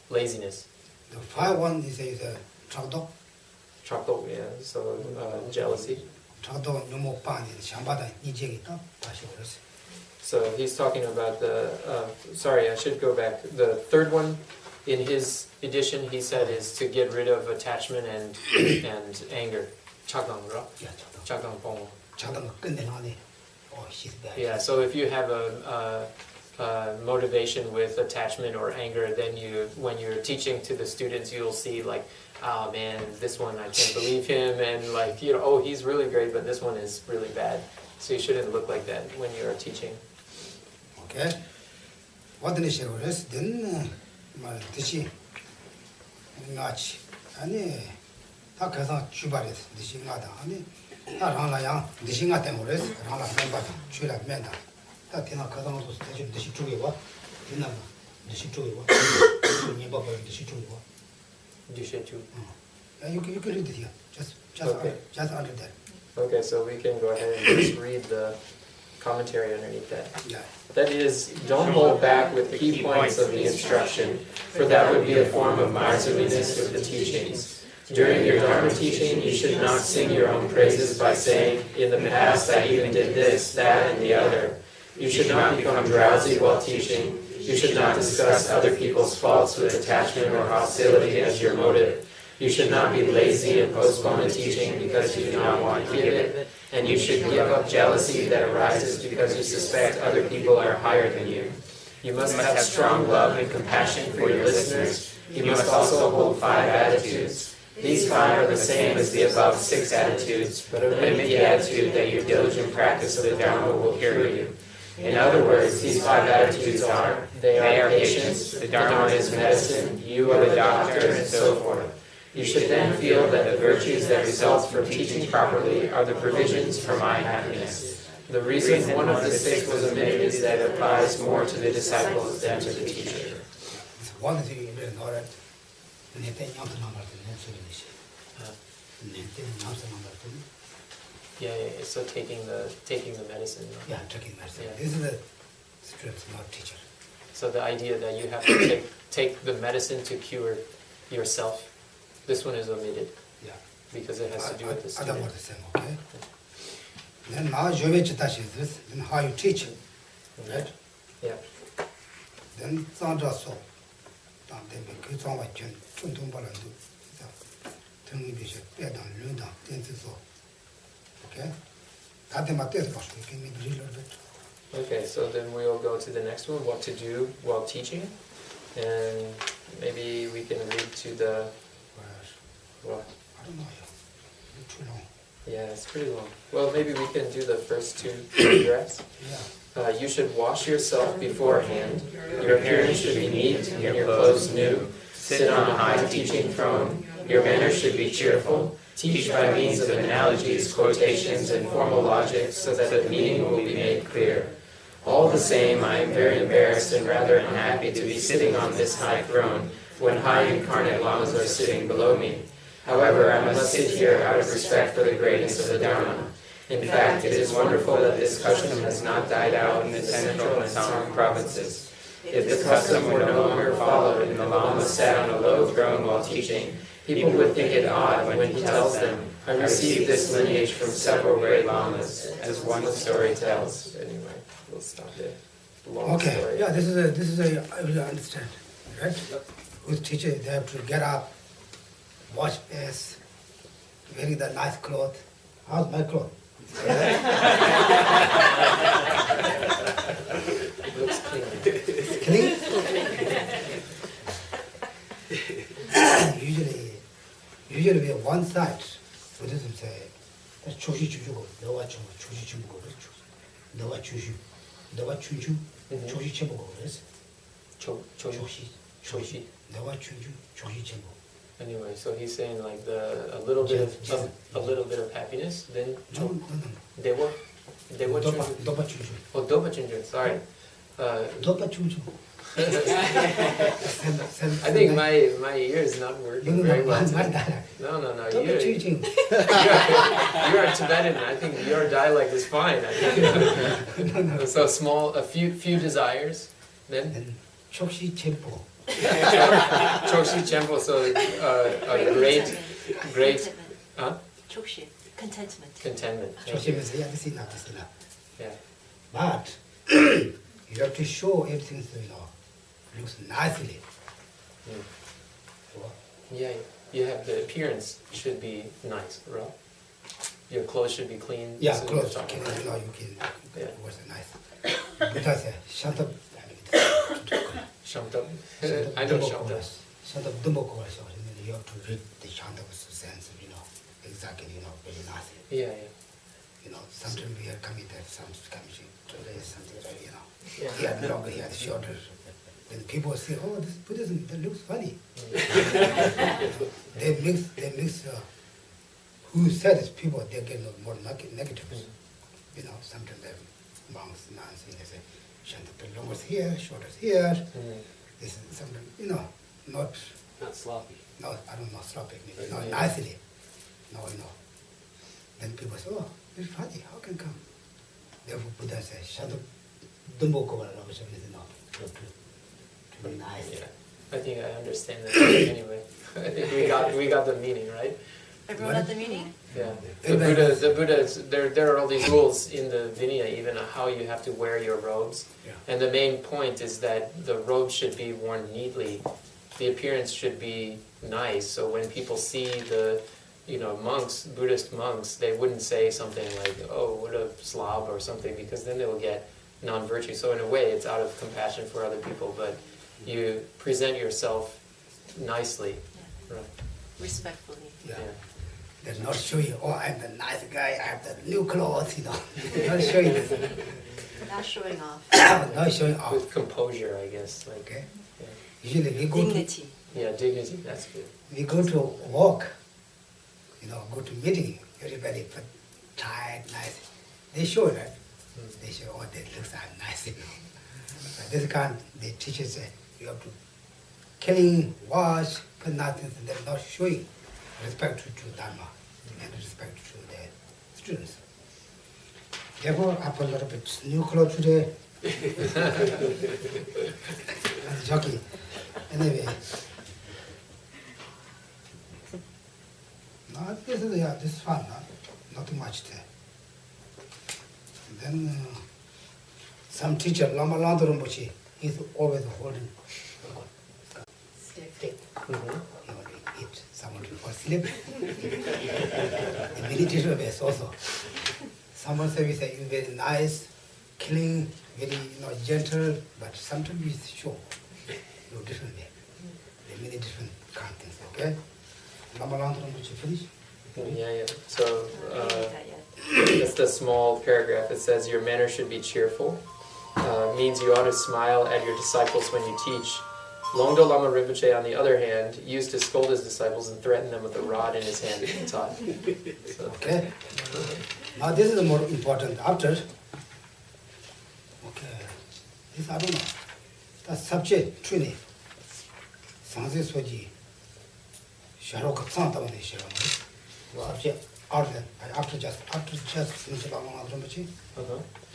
laziness. The five one is Chagdo. Chakdo, yeah, so jealousy. Chagdo Nomo Pan in Shambada Nijegita, Pashoras. So he's talking about sorry, I should go back. The third one in his edition, he said, is to get rid of attachment and anger. Chakdang, right? Yeah, Chagdo. Chakdang pong. Chagdo Kundelani. Oh, she's bad. Yeah, so if you have a motivation with attachment or anger, then when you're teaching to the students, you'll see like, oh man, this one, I can't believe him, and oh, he's really great, but this one is really bad. So you shouldn't look like that when you're teaching. Okay. what the issue is, then the she Nachi. And Takasan Chubaris, the Shingata, and Rana Yang, the Shingatemores, Rana Membata, Chula Menda. Tatina Kazan was the Shituiwa, the Shituiwa, the Shituiwa. You can read it here, just under that. Okay, so we can go ahead and just read the commentary underneath that. Yeah. That is, don't hold back with the key points of the instruction, for that would be a form of miserliness with the teachings. During your Dharma teaching, you should not sing your own praises by saying, in the past I even did this, that, and the other. You should not become drowsy while teaching. You should not discuss other people's faults with attachment or hostility as your motive. You should not be lazy and postpone a teaching because you do not want to give it. And you should give up jealousy that arises because you suspect other people are higher than you. You must have strong love and compassion for your listeners. You must also hold 5 attitudes. These 5 are the same as the above 6 attitudes, but omit the attitude that your diligent practice of the Dharma will cure you. In other words, these 5 attitudes are, they are patience, the Dharma is medicine, you are the doctor, and so forth. You should then feel that the virtues that result from teaching properly are the provisions for my happiness. The reason one of the 6 was omitted is that it applies more to the disciples than to the teacher. One thing you know that Yeah, so taking the medicine. Yeah, taking medicine. Yeah. This is the students, not teacher. So the idea that you have to take the medicine to cure yourself, this one is omitted. Yeah. Because it has to do with the Other student. word the same, okay? Then now Jovechitashi is this, then how you teach it, right? Yeah. Then Zandra so. Then we go on with Jun, Chuntung Balandu. Tungi Bishop, Bedan, Lunda, so. Okay? That might be possible. You can read a little bit. Okay, so then we'll go to the next one, what to do while teaching. And maybe we can read to the... What? I don't know. It's too long. Yeah, it's pretty long. Well, maybe we can do the first 2 paragraphs. Yeah. You should wash yourself beforehand. Your appearance should be neat and your clothes new. Sit on a high teaching throne. Your manner should be cheerful. Teach by means of analogies, quotations, and formal logic so that the meaning will be made clear. All the same, I am very embarrassed and rather unhappy to be sitting on this high throne when high incarnate lamas are sitting below me. However, I must sit here out of respect for the greatness of the Dharma. In fact, it is wonderful that this custom has not died out in the central and southern provinces. If the custom were no longer followed and the Lama sat on a low throne while teaching, people would think it odd when he tells them, I received this lineage from several great Lamas, as one story tells. Anyway, we'll stop there. Long Okay, story. yeah, this is a, I will understand, right? With teacher, they have to get up, wash face, wearing the nice cloth. How's my cloth? It looks clean. Clean? Usually we have one side. Buddhism say, that's choshi chujugo, nowa choshi chimbugo, nowa chushu, nowa chunchu, choshi chimbugo, yes? Choshi. Nowa chunchu, choshi chimbugo. Anyway, so he's saying like a little bit of happiness, then No. Dewa chunju. Dopa chunchu. Oh, dopa chunju. Sorry. Dopa chunchu. I think my ear is not working very well. My today. dialect. No. Dopa chunchu. You are Tibetan. I think your dialect is fine. I think. No. So a few desires, then And choshi chimbo. Choshi Chenpo. So a great, huh? Chokshi, contentment. Contentment. Choshi means, yeah, this is not. Yeah. But you have to show everything, looks nicely. Yeah, you have the appearance should be nice, right? Your clothes should be clean. Yeah, so clothes, you're you talking- can wear nice. Buddha said, shut up. Shamta. I know Shamta. Shut up, Dumboko. You have to read the Shanta's sense, exactly, very nice. Yeah. Sometimes we are committed, some commission, today something, Yeah. He had longer, he had shorter. When people say, oh, this Buddhism, that looks funny. they mix who said it, people, they get more negatives. You know, sometimes the monks, nuns, they say, Shanta, the longest here, shortest here. This is something, you know, not sloppy. No, I don't know, sloppy, maybe, not nicely. No, you know. Then people say, oh, it's funny, how can come? Therefore Buddha says, Shanta, dumbo ko wala no, to be nice. Yeah, I think I understand that anyway. I think we got the meaning, right? Everyone got the meaning? Yeah. The Buddha, there are all these rules in the Vinaya, even on how you have to wear your robes. Yeah. And the main point is that the robe should be worn neatly. The appearance should be nice. So when people see the, monks, Buddhist monks, they wouldn't say something like, oh, what a slob or something, because then they will get non-virtue. So in a way, it's out of compassion for other people, but you present yourself nicely. Yeah. Right. Respectfully. Yeah. They're not showing, oh, I'm the nice guy, I have the new clothes, not showing this. Not showing off. Not showing off. With composure, I guess. Like, Okay. yeah. Usually we go Dignity. Yeah, dignity, that's good. we go to walk, go to meeting, everybody put tight, nice. They show that. They show, oh, that looks nice, But this kind, the teachers say, you have to clean, wash, put nothing, they're not showing respect to Dharma and respect to the students. Therefore, I put a little bit new clothes today. I'm joking. Anyway. No, this is fun, not too much there. And then some teacher, Lama Landa Rinpoche, he's always holding stick. He only eat someone to fall asleep. The meditation is also. Someone said, we say, it's very nice, clean, very gentle, but sometimes we show no different way. There are many different kind of things, okay? Lama Landa Rinpoche finish? Yeah. So, it's the small paragraph. It says, your manner should be cheerful. Means you ought to smile at your disciples when you teach. Longdo Lama Rinpoche, on the other hand, used to scold his disciples and threaten them with a rod in his hand and taught. So. Okay. Now this is more important. After, okay, this I don't know. The subject training. Sanse Soji. Sharok Santamani Sharam. Subject outline. After just finish Lama Rinpoche.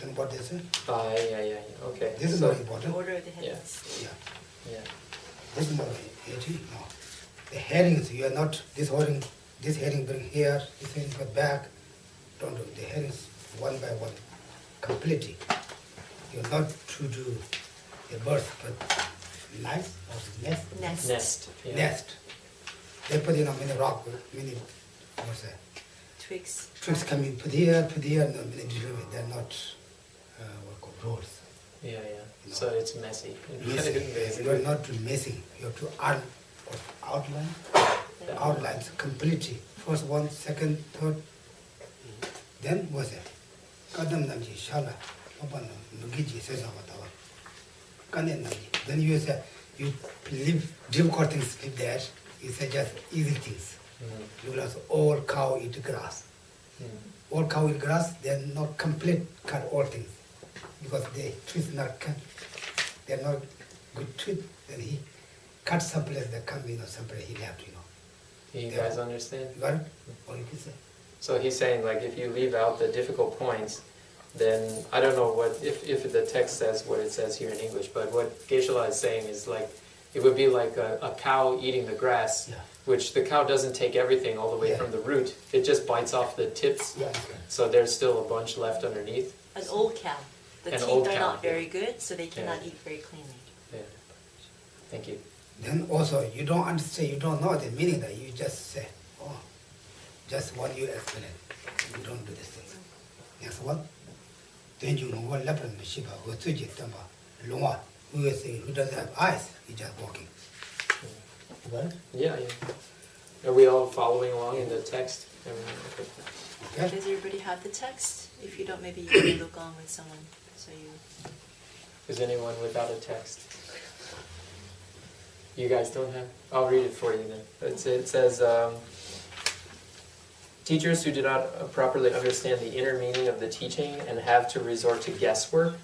Then what they say? Yeah. Okay. This is so, very important. Order of the headings. Yeah. Yeah. This is not heading. No. The headings, you are not this heading bring here, this heading put back. Don't do the headings one by one, completely. You're not to do the birth, but nice or nest. Nest. Yeah. Nest. They put many rock, many what's that? Twigs. Twigs come in, put here, no, many different ways. They're not what called roads. Yeah. So it's messy. You are not messing. You have to outline. The outlines completely. First one, second, third. Then what's it? Kadam namji shala. Open nugiji says about Kanen namji. Then you say you leave difficult things leave there. You say just easy things. You will also all cow eat grass. All cow eat grass, they are not complete cut all things. Because the trees not cut. They are not good tree. Then he cut some place that come, some place he left, You guys understand? You got it? Or you can say. So he's saying, like, if you leave out the difficult points, then I don't know what if the text says what it says here in English, but what Geshe is saying is like it would be like a cow eating the grass, which the cow doesn't take everything all the way from the root. It just bites off the tips, so there's still a bunch left underneath. An old cow. The teeth are not very good, so they cannot eat very cleanly. Yeah. Thank you. Then also, you don't understand, you don't know the meaning that you just say, oh, just what you explain. You don't do this thing. Next one. Then you know what leper and Shiva, who Tsuji, Tamba, Lunga, who doesn't have eyes, he's just walking. Right? Yeah. Are we all following along in the text? Okay. Does everybody have the text? If you don't, maybe you can look on with someone. So you. Is anyone without a text? You guys don't have? I'll read it for you then. It says, teachers who do not properly understand the inner meaning of the teaching and have to resort to guesswork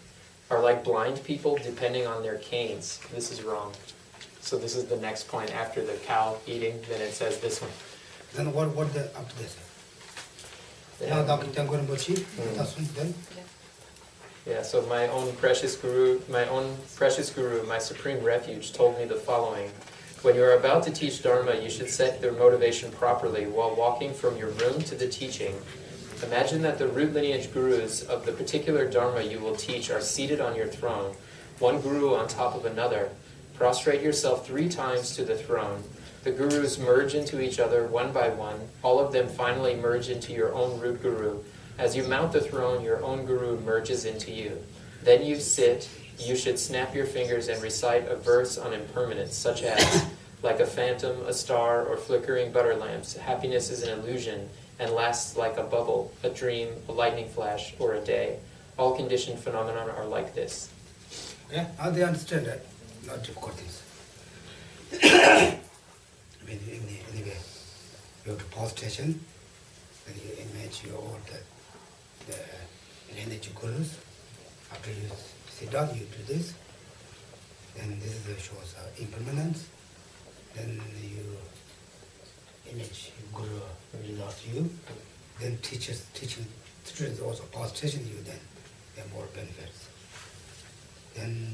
are like blind people depending on their canes. This is wrong. So this is the next point after the cow eating, then it says this one. Then what the after this? Yeah. Then Yeah, so my own precious guru, my supreme refuge, told me the following. When you are about to teach Dharma, you should set their motivation properly while walking from your room to the teaching. Imagine that the root lineage gurus of the particular Dharma you will teach are seated on your throne, one guru on top of another. Prostrate yourself 3 times to the throne. The gurus merge into each other one by one. All of them finally merge into your own root guru. As you mount the throne, your own guru merges into you. Then you sit. You should snap your fingers and recite a verse on impermanence, such as, like a phantom, a star, or flickering butter lamps, happiness is an illusion and lasts like a bubble, a dream, a lightning flash, or a day. All conditioned phenomena are like this. yeah, now they understand that. Not difficult things. Anyway, you have to pause station, and you imagine all the lineage gurus. After you sit down, you do this. Then this shows impermanence. Then you image guru without you. Then teaching students also pause station you. Then there are more benefits. Then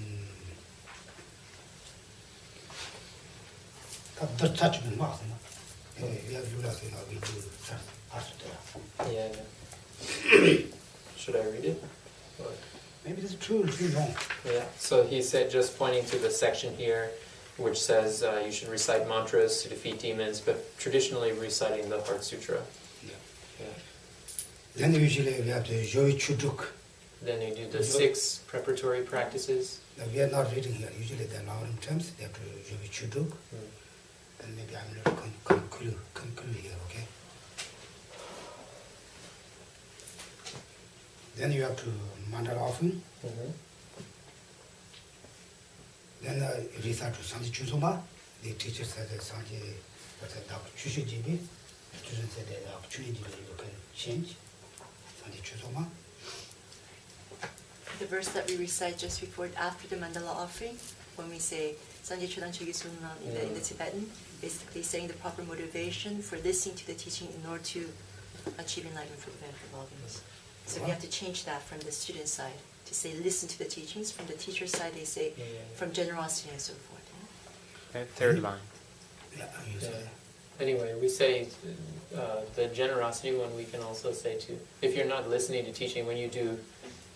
the touchment marks, we have to we do after. Yeah. Should I read it? Or? Maybe this is too long. Yeah, so he said, just pointing to the section here, which says you should recite mantras to defeat demons, but traditionally reciting the Heart Sutra. Yeah. Yeah. Then usually we have to Joy Chuduk. Then you do the 6 preparatory practices. Now we are not reading here. Usually the lam-rim terms, they have to Joy Chuduk. And maybe I'm not conclude here, okay? Then you have to mandala offering. Then recite to Sanji Chusoma. The teacher said that Sanji, what's that, Dr. Chushijibi. The student said that Dr. Chushijibi you can change. Sanji Chusoma. The verse that we recite just before, after the mandala offering, when we say Sanje Chodang Chogi Sunran in the Tibetan, basically saying the proper motivation for listening to the teaching in order to achieve enlightenment for the benefit of all beings. So we have to change that from the student side to say listen to the teachings. From the teacher side, they say from generosity and so forth. Third line. Yeah, you say. Anyway, we say the generosity one we can also say too. If you're not listening to teaching, when you do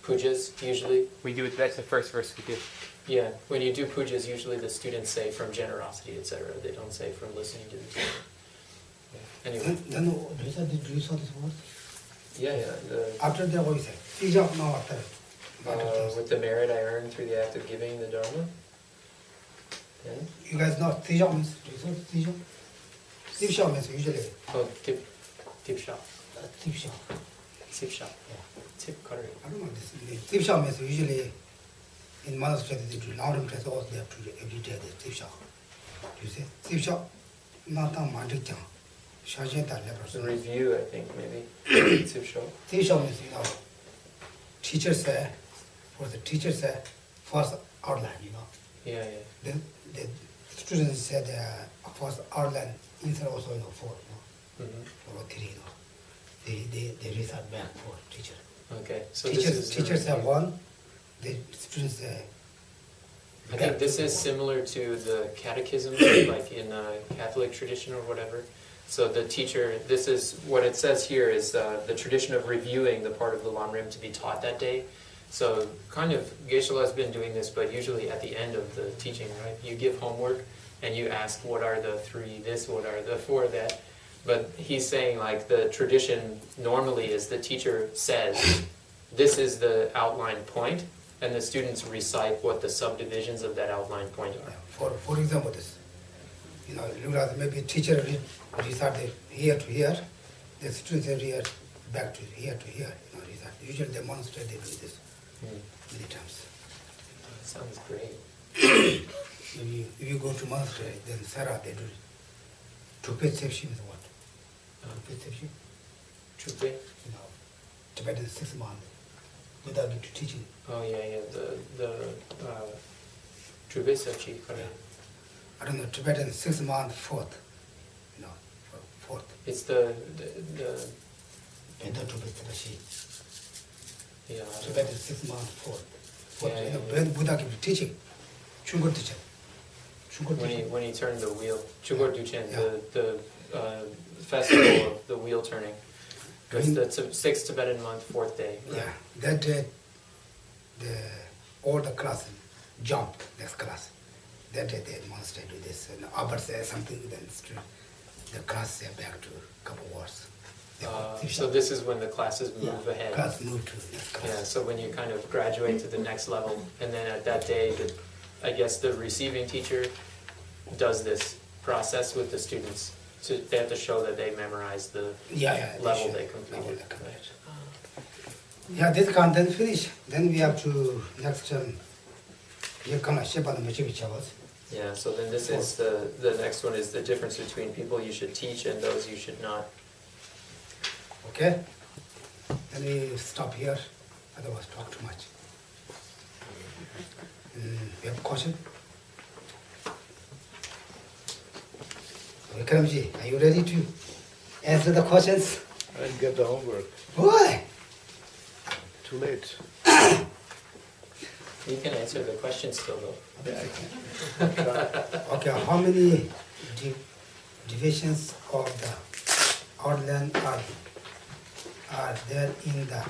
pujas, usually... We do it, that's the first verse we do. Yeah, when you do pujas, usually the students say from generosity, etc. They don't say from listening to the teaching. Yeah. Anyway. Then do you saw this word? Yeah. After that, what you say? Tijab now after. With the merit I earned through the act of giving the Dharma. Yeah. You guys know Tijab means? Do you know Tijab? Tijab means usually. Oh, tip shop. Tijab. Tip shop. Yeah. Tip cutter. I don't know this. Tijab means usually in monastery they do lam-rim class also they have to do every day the Tijab. You say Tijab, not on Mandik Jang. Review, I think, maybe. Tip shop. Tijab means, you know, teacher say, for the teacher say, first outline, you know. Yeah. Then the students said first outline inside also, you know, 4, you know, or 3, you know. They recite back for teacher. Okay, so teachers have 1, the students say. I think this is similar to the catechism, like in Catholic tradition or whatever. So the teacher, this is, what it says here is the tradition of reviewing the part of the lam-rim to be taught that day. So kind of, Geshe-la has been doing this, but usually at the end of the teaching, right? You give homework and you ask what are the 3 this, what are the 4 that. But he's saying like the tradition normally is the teacher says, this is the outline point, and the students recite what the subdivisions of that outline point are. For example, this, you know, look at maybe teacher recite here to here, the students read back to here, you know, recite. Usually the monastery they do this many times. Sounds great. if you go to monastery, then Sarah, they do Tupe Sepshim is what? Tupe Sepshim? Chupe? You know, Tibetan 6 months without teaching. Oh yeah, the Chupe Sechi, correct. I don't know, Tibetan 6 months fourth. You know, fourth. It's the Peda Tupe Sepshim. yeah. Tibetan 6 months fourth. Yeah, You know, yeah. when Buddha gives teaching, Chungur teacher. When he turned the wheel, Chugor Duchen, Yeah. the festival of the wheel turning. It's During- the 6th Tibetan month, 4th day. right? Yeah, that day, all the class jumped next class. That day the monastery do this, and Albert says something, then the class said back to a couple words. So this is when the classes move Yeah, ahead. class moved to next class. Yeah, so when you kind of graduate to the next level, and then at that day, I guess the receiving teacher does this process with the students. So they have to show that they memorize the Yeah, level should. they completed. Level they completed. Yeah, this can't then finish. Then we have to next term. Yeah, so then this is the next one is the difference between people you should teach and those you should not. Okay? Then we stop here, otherwise talk too much. We have a question? Vikramji, are you ready to answer the questions? I didn't get the homework. Why? Too late. You can answer the question still though. Yeah, I can. Okay, how many divisions of the outline are there in the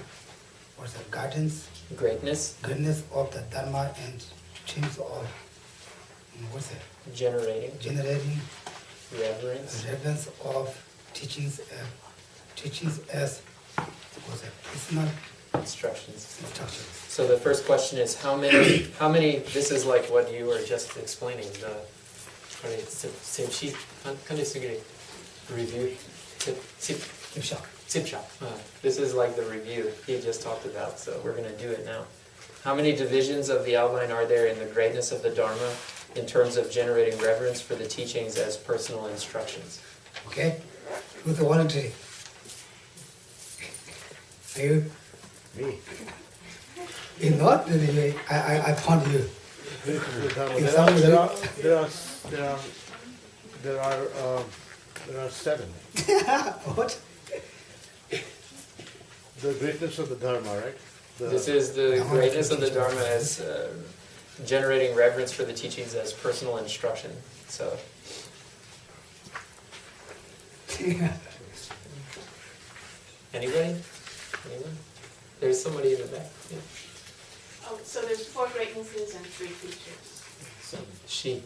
what's the guidance, Greatness, goodness of the Dharma and terms of what's that? generating, Generating reverence, relevance of teachings as what's that? Personal instructions. instructions. So the first question is how many, this is like what you were just explaining, the, review, Sipsha. This is like the review he just talked about, so we're going to do it now. How many divisions of the outline are there in the greatness of the Dharma in terms of generating reverence for the teachings as personal instructions? Okay? Who's the voluntary? Are you? Me. If not, then I found you. There are 7. What? The greatness of the Dharma, right? This is the greatness of the Dharma as generating reverence for the teachings as personal instruction. So, anybody? Anyone? There's somebody in the back. Yeah. Oh, so there's 4 greatnesses and 3 features. She.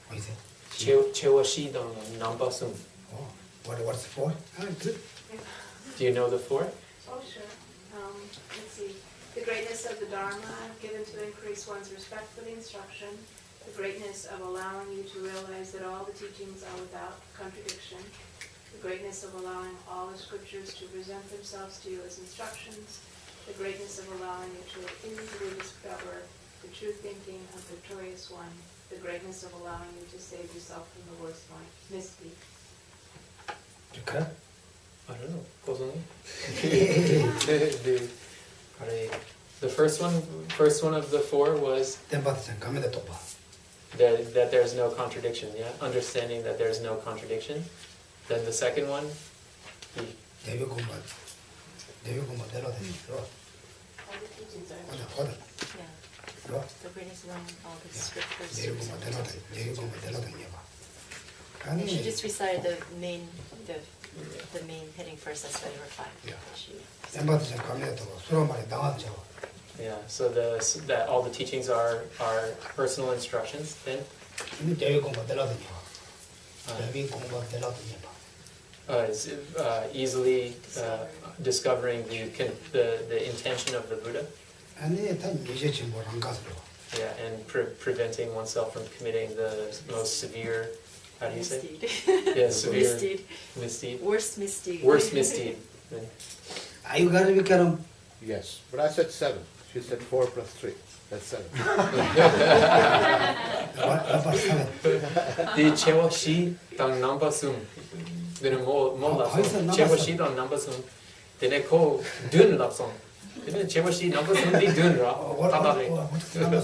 What is it? Chewa shi dong namba sum. Oh, what's it for? Ah, good. Do you know the 4? Oh, sure. Let's see. The greatness of the Dharma, given to increase one's respect for the instruction. The greatness of allowing you to realize that all the teachings are without contradiction. The greatness of allowing all the scriptures to present themselves to you as instructions. The greatness of allowing you to easily discover the true thinking of the victorious one. The greatness of allowing you to save yourself from the worst misdeed. Okay. I don't know. Goes on. The first one of the 4 was Then 받으자. 가면다 또 봐. that there's no contradiction, yeah? Understanding that there's no contradiction. Then the second one, 대비 공부 내려다 줘. All the teachings are 거다. Yeah. 줘. The greatness of all the scriptures. 내려 공부 내려다 봐. You should 아니. just recite the main heading first. That's why number 5. Yeah. then 받으자. 가면다 또 봐. 수로 말에 나와서 줘. yeah. So that all the teachings are personal instructions. Then 이미 대비 공부 내려다 줘. 대비 공부 내려다 봐. is easily discovering the intention of the Buddha. 아니, 다 이제 지금 안 가서. Yeah, and preventing oneself from committing the most severe, how do you say? Misdeed. Yeah, severe Misdeed. misdeed. Worst misdeed. Worst misdeed. Are you going to be careful? Yes, but I said 7. She said 4 plus 3. That's 7. What about 7? Di chewa shi dang number sum. Dene mo la 거기서 song. number Chewa sum. shi dang number sum. Dene ko dun la song. Dene chewa shi number sum di dun ra. What's the number?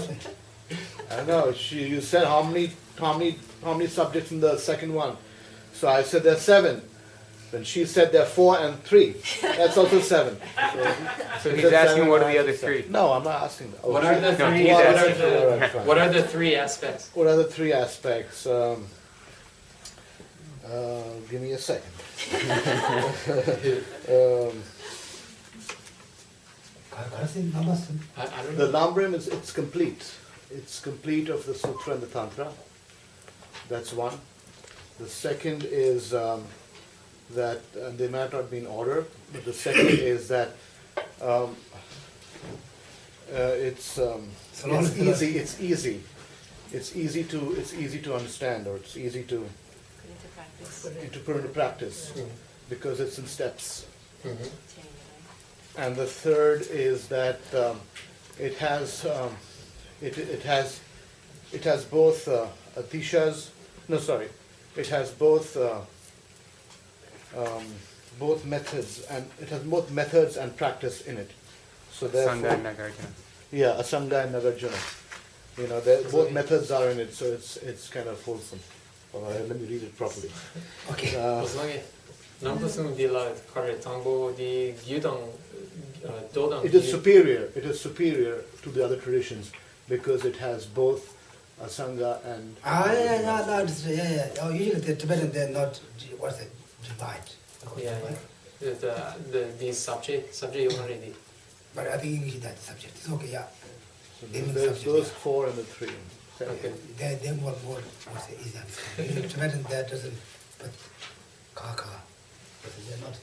I don't know. You said how many subjects in the second one? So I said there's 7. Then she said there are 4 and 3. That's also 7. So he's asking what are the other 3? No, I'm not asking that. What are the No, three? he's What asking. are the, what are the 3 aspects? What are the 3 aspects? Give me a second. I don't The know. lam-rim it's complete. It's complete of the sutra and the tantra. That's one. The second is that they might not be in order, but the second is that it's easy. It's easy to understand, or it's easy to Put into practice. put into practice because it's in steps. Mhm. And the third is that it has both atishas. No, sorry, it has both methods, and it has both methods and practice in it. So Sangha therefore, and Nagarjuna. yeah, Asanga and Nagarjuna. Both methods are in it, so it's kind of wholesome. Let me read it properly. Okay. Oslange number sum di la kare tangbo di gyudang dodang. It is superior. It is superior to the other traditions because it has both Asanga and. Yeah. Usually the Tibetan, they're not, what's it, divide. Yeah. The subject already. But I think English that subject. It's okay, yeah. So They mean there's subject, those yeah. 4 and the 3. Okay. They're more, what's it, easy. In Tibetan, that doesn't, but kaka, but they're not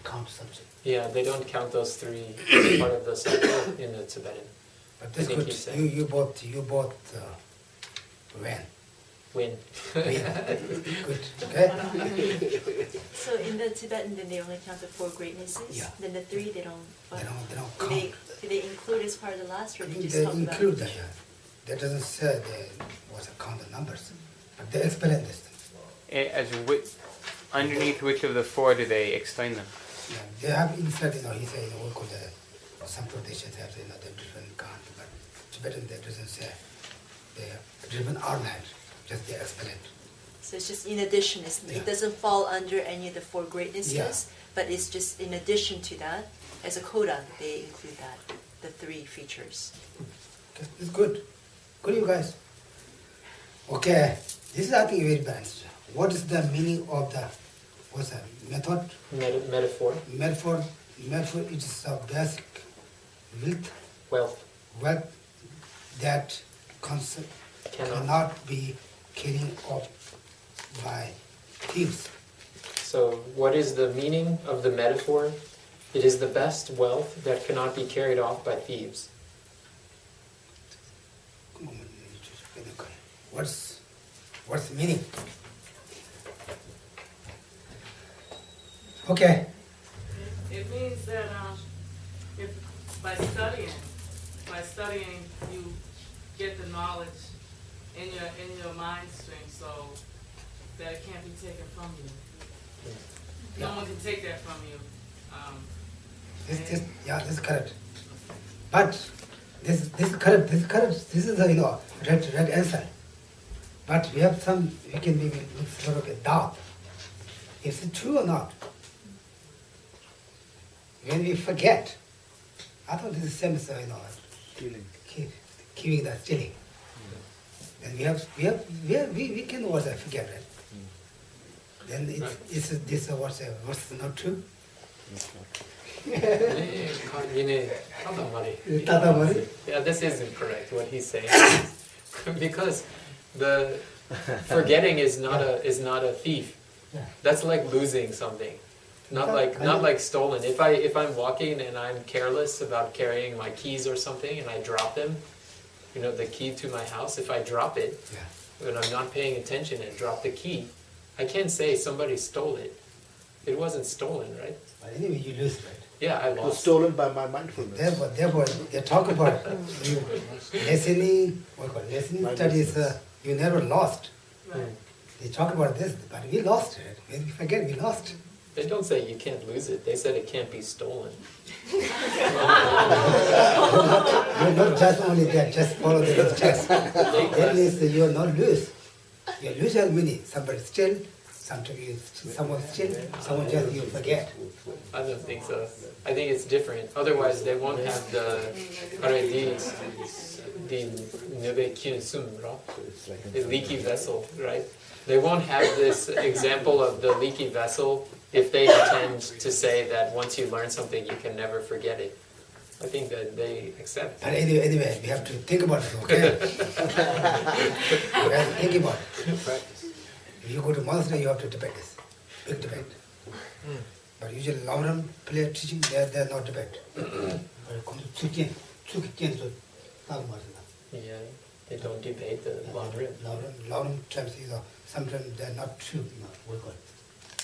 count subject. Yeah, they don't count those 3 as part of the cycle in the Tibetan. But that's think good. he's saying. You bought when? When? Good, okay? So in the Tibetan, then they only count the 4 greatnesses? Yeah. Then the 3, they don't. They don't Do count. they include as part of the last, or they just They talk about? include that, yeah. That doesn't say they was count the numbers, but they explain this thing. Underneath which of the 4 do they explain them? Yeah, they have in fact, he said, we call some traditions have, the different count, but Tibetan, that doesn't say they have different outline, just they explain. So it's just in addition, Yeah. it doesn't fall under any of the 4 greatnesses, Yeah. but it's just in addition to that, as a coda, they include that, the 3 features. Okay, it's good. Good, you guys. Okay, this is, I think, very balanced. What is the meaning of the, what's that, method? Metaphor. Medford, it is a basic Wealth. wealth that concept cannot be carried off by thieves. So what is the meaning of the metaphor? It is the best wealth that cannot be carried off by thieves. What's the meaning? Okay. It means that if by studying, you get the knowledge in your mind stream, so that it can't be taken from you. No one can take that from you. This is correct. But this is correct. This is the red answer. But we have we can maybe sort of a doubt. Is it true or not? When we forget, I thought this is same as Stealing. keeping that stealing. Then we can also forget it. Then this what's not true? Yeah, this isn't correct what he's saying. Because the forgetting is not a thief. Yeah. That's like losing something. Not like stolen. If I'm walking and I'm careless about carrying my keys or something and I drop them, the key to my house, if I drop it, Yeah. when I'm not paying attention and drop the key, I can't say somebody stole it. It wasn't stolen, right? But anyway, you lose, right? Yeah, I It was lost. stolen by my mindfulness. Therefore, they talk about you listening, listening studies, you never lost. Right. They talk about this, but we lost it. When we forget, we lost. They don't say you can't lose it. They said it can't be stolen. You're not just only there, just follow the text. That means that you are not lose. You lose as many. Somebody steal, someone steal, someone just you forget. I don't think so. I think it's different. Otherwise, they won't have the leaky vessel, right? They won't have this example of the leaky vessel if they intend to say that once you learn something, you can never forget it. I think that they accept. But anyway, we have to think about it, okay? We have to think about it. If you go to monastery, you have to debate this. Big debate. But usually lam-rim play teaching, they're not debate. Yeah, they don't debate the lam-rim. Lam-rim terms, sometimes they're not true.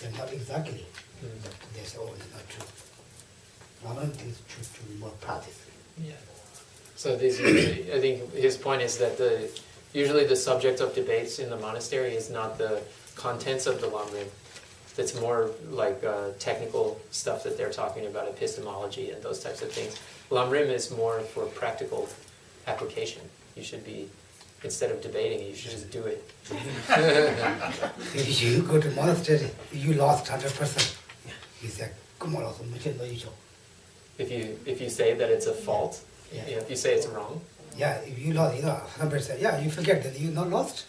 They're not exactly. They say, oh, they're not true. Lam-rim thinks to more practice. Yeah. So this, I think his point is that usually the subject of debates in the monastery is not the contents of the lam-rim. It's more like technical stuff that they're talking about, epistemology and those types of things. Lam-rim is more for practical application. You should be, instead of debating, you should just do it. If you go to monastery, you lost 100%. He said, come on, also, If you say that it's a fault, Yeah. if you say it's wrong, yeah, if you lost, somebody said, yeah, you forget that you're not lost.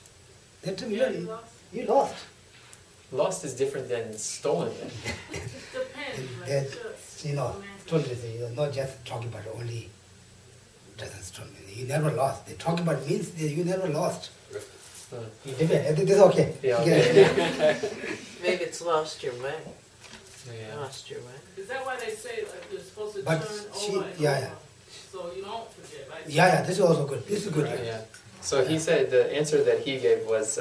That Yeah, you lost. You lost. lost is different than stolen. Depends, right? That, Sure. totally, you're not just talking about only doesn't stone. You never lost. They talk about means that you never lost. You debate. This is okay. Yeah, okay. Maybe it's lost your way. Yeah. Lost your way. Is that why they say like you're supposed to But turn she- over and yeah, over? yeah. So you don't forget, right? Yeah, this is also good. This is good. Yeah. So he said the answer that he gave was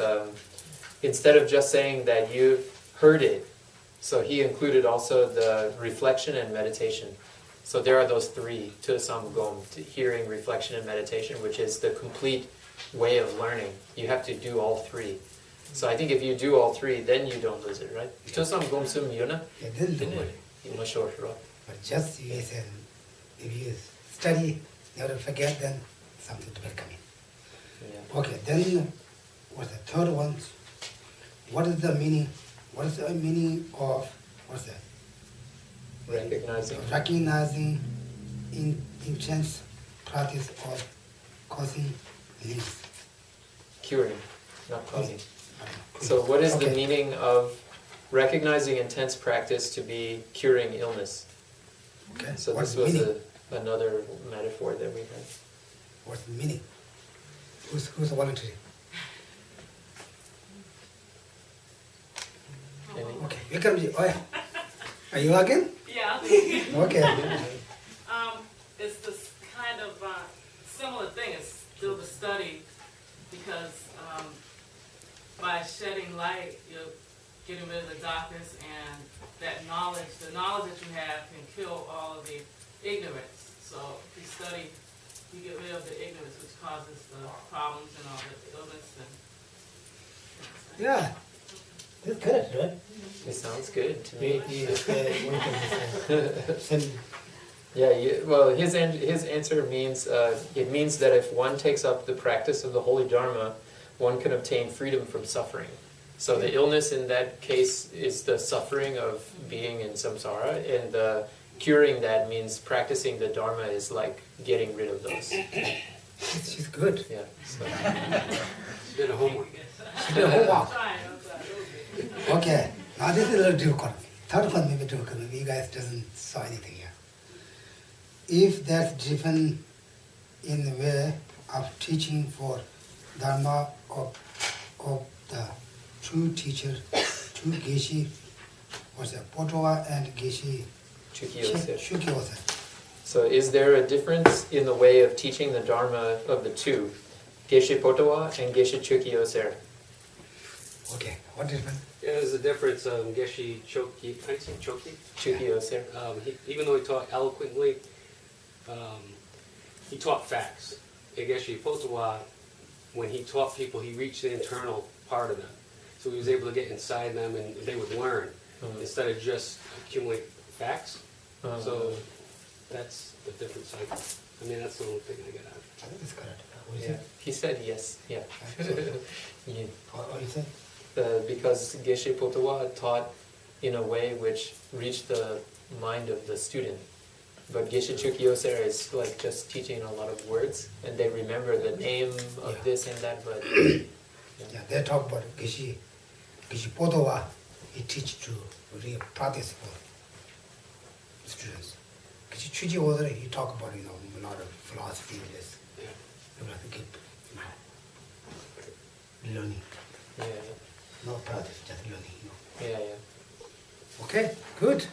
instead of just saying that you heard it, so he included also the reflection and meditation. So there are those three, Tusam Gom, hearing, reflection, and meditation, which is the complete way of learning. You have to do all three. So I think if you do all three, then you don't lose it, right? Tusam Gom Sum Yuna? Yeah, this is the word. But just you said, if you study, never forget, then something will come in. Yeah. Okay, then what's the third one? What is the meaning? What is the meaning of what's that? Recognizing intense practice of causing links. Curing, not causing. So what is the meaning of recognizing intense practice to be curing illness? Okay. So What's this was meaning? another metaphor that we had. What's the meaning? Who's volunteering? Okay, you can be. Oh yeah. Are you again? Yeah. Okay. It's this kind of similar thing. It's still the study because by shedding light, you're getting rid of the darkness, and that knowledge, the knowledge that you have, can kill all of the ignorance. So if you study, you get rid of the ignorance, which causes the problems and all the illness. Yeah. That's good, right? It sounds good to me. Send Yeah, well, his answer means, it means that if one takes up the practice of the Holy Dharma, one can obtain freedom from suffering. So the illness in that case is the suffering of being in samsara, and curing that means practicing the Dharma is like getting rid of those. She's good. Yeah. So. She did homework. Homework. Okay. Now this is a little difficult. Third one may be difficult. Maybe you guys doesn't saw anything here. If that's different in the way of teaching for Dharma of the true teacher, true Geshe, what's that, Potowa and Geshe Chukyosa. So is there a difference in the way of teaching the Dharma of the two, Geshe Potowa and Geshe Chukyosa? Okay, what difference? Yeah, there's a difference. Geshe Choki, how do you say Choki? Chukyo-sir. Even though he taught eloquently, he taught facts. And Geshe Potawa, when he taught people, he reached the internal part of them. So he was able to get inside them and they would learn instead of just accumulate facts. So that's the difference. I mean, that's the only thing I got out of it. I think it's correct. What is Yeah. it? He said yes. Yeah. Yeah. What you say? Because Geshe Potawa taught in a way which reached the mind of the student. But Geshe Chukyo-sir is like just teaching a lot of words, and they remember the name of this and that, but... Yeah, they talk about Geshe Potawa, he teach to real practice for students. Geshe Chukyo, he talk about, a lot of philosophy in this. You have to keep learning. Yeah, No practice, just learning, yeah, yeah. Okay, good.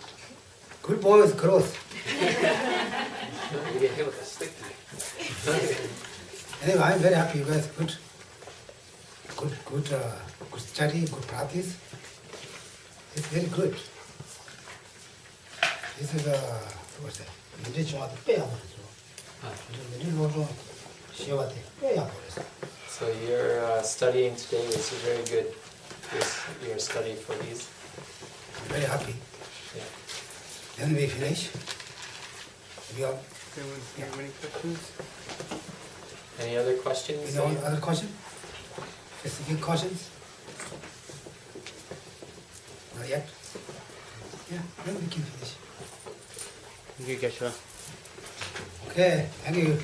Good boys, girls. You get hit with a stick today. Anyway, I'm very happy you guys. Good study, good practice. It's very good. This is what's that? 미리 좋아도 빼야 버리죠. 미리 놓아도 쉬어야 돼. 빼야 버렸어. So your studying today is very good. Your study for these. I'm very happy. Yeah. Then we finish. We have Any questions? Any other questions? any other question? Specific questions? Not yet. Yeah, then we can finish. Thank you, Geshe. Okay, thank you.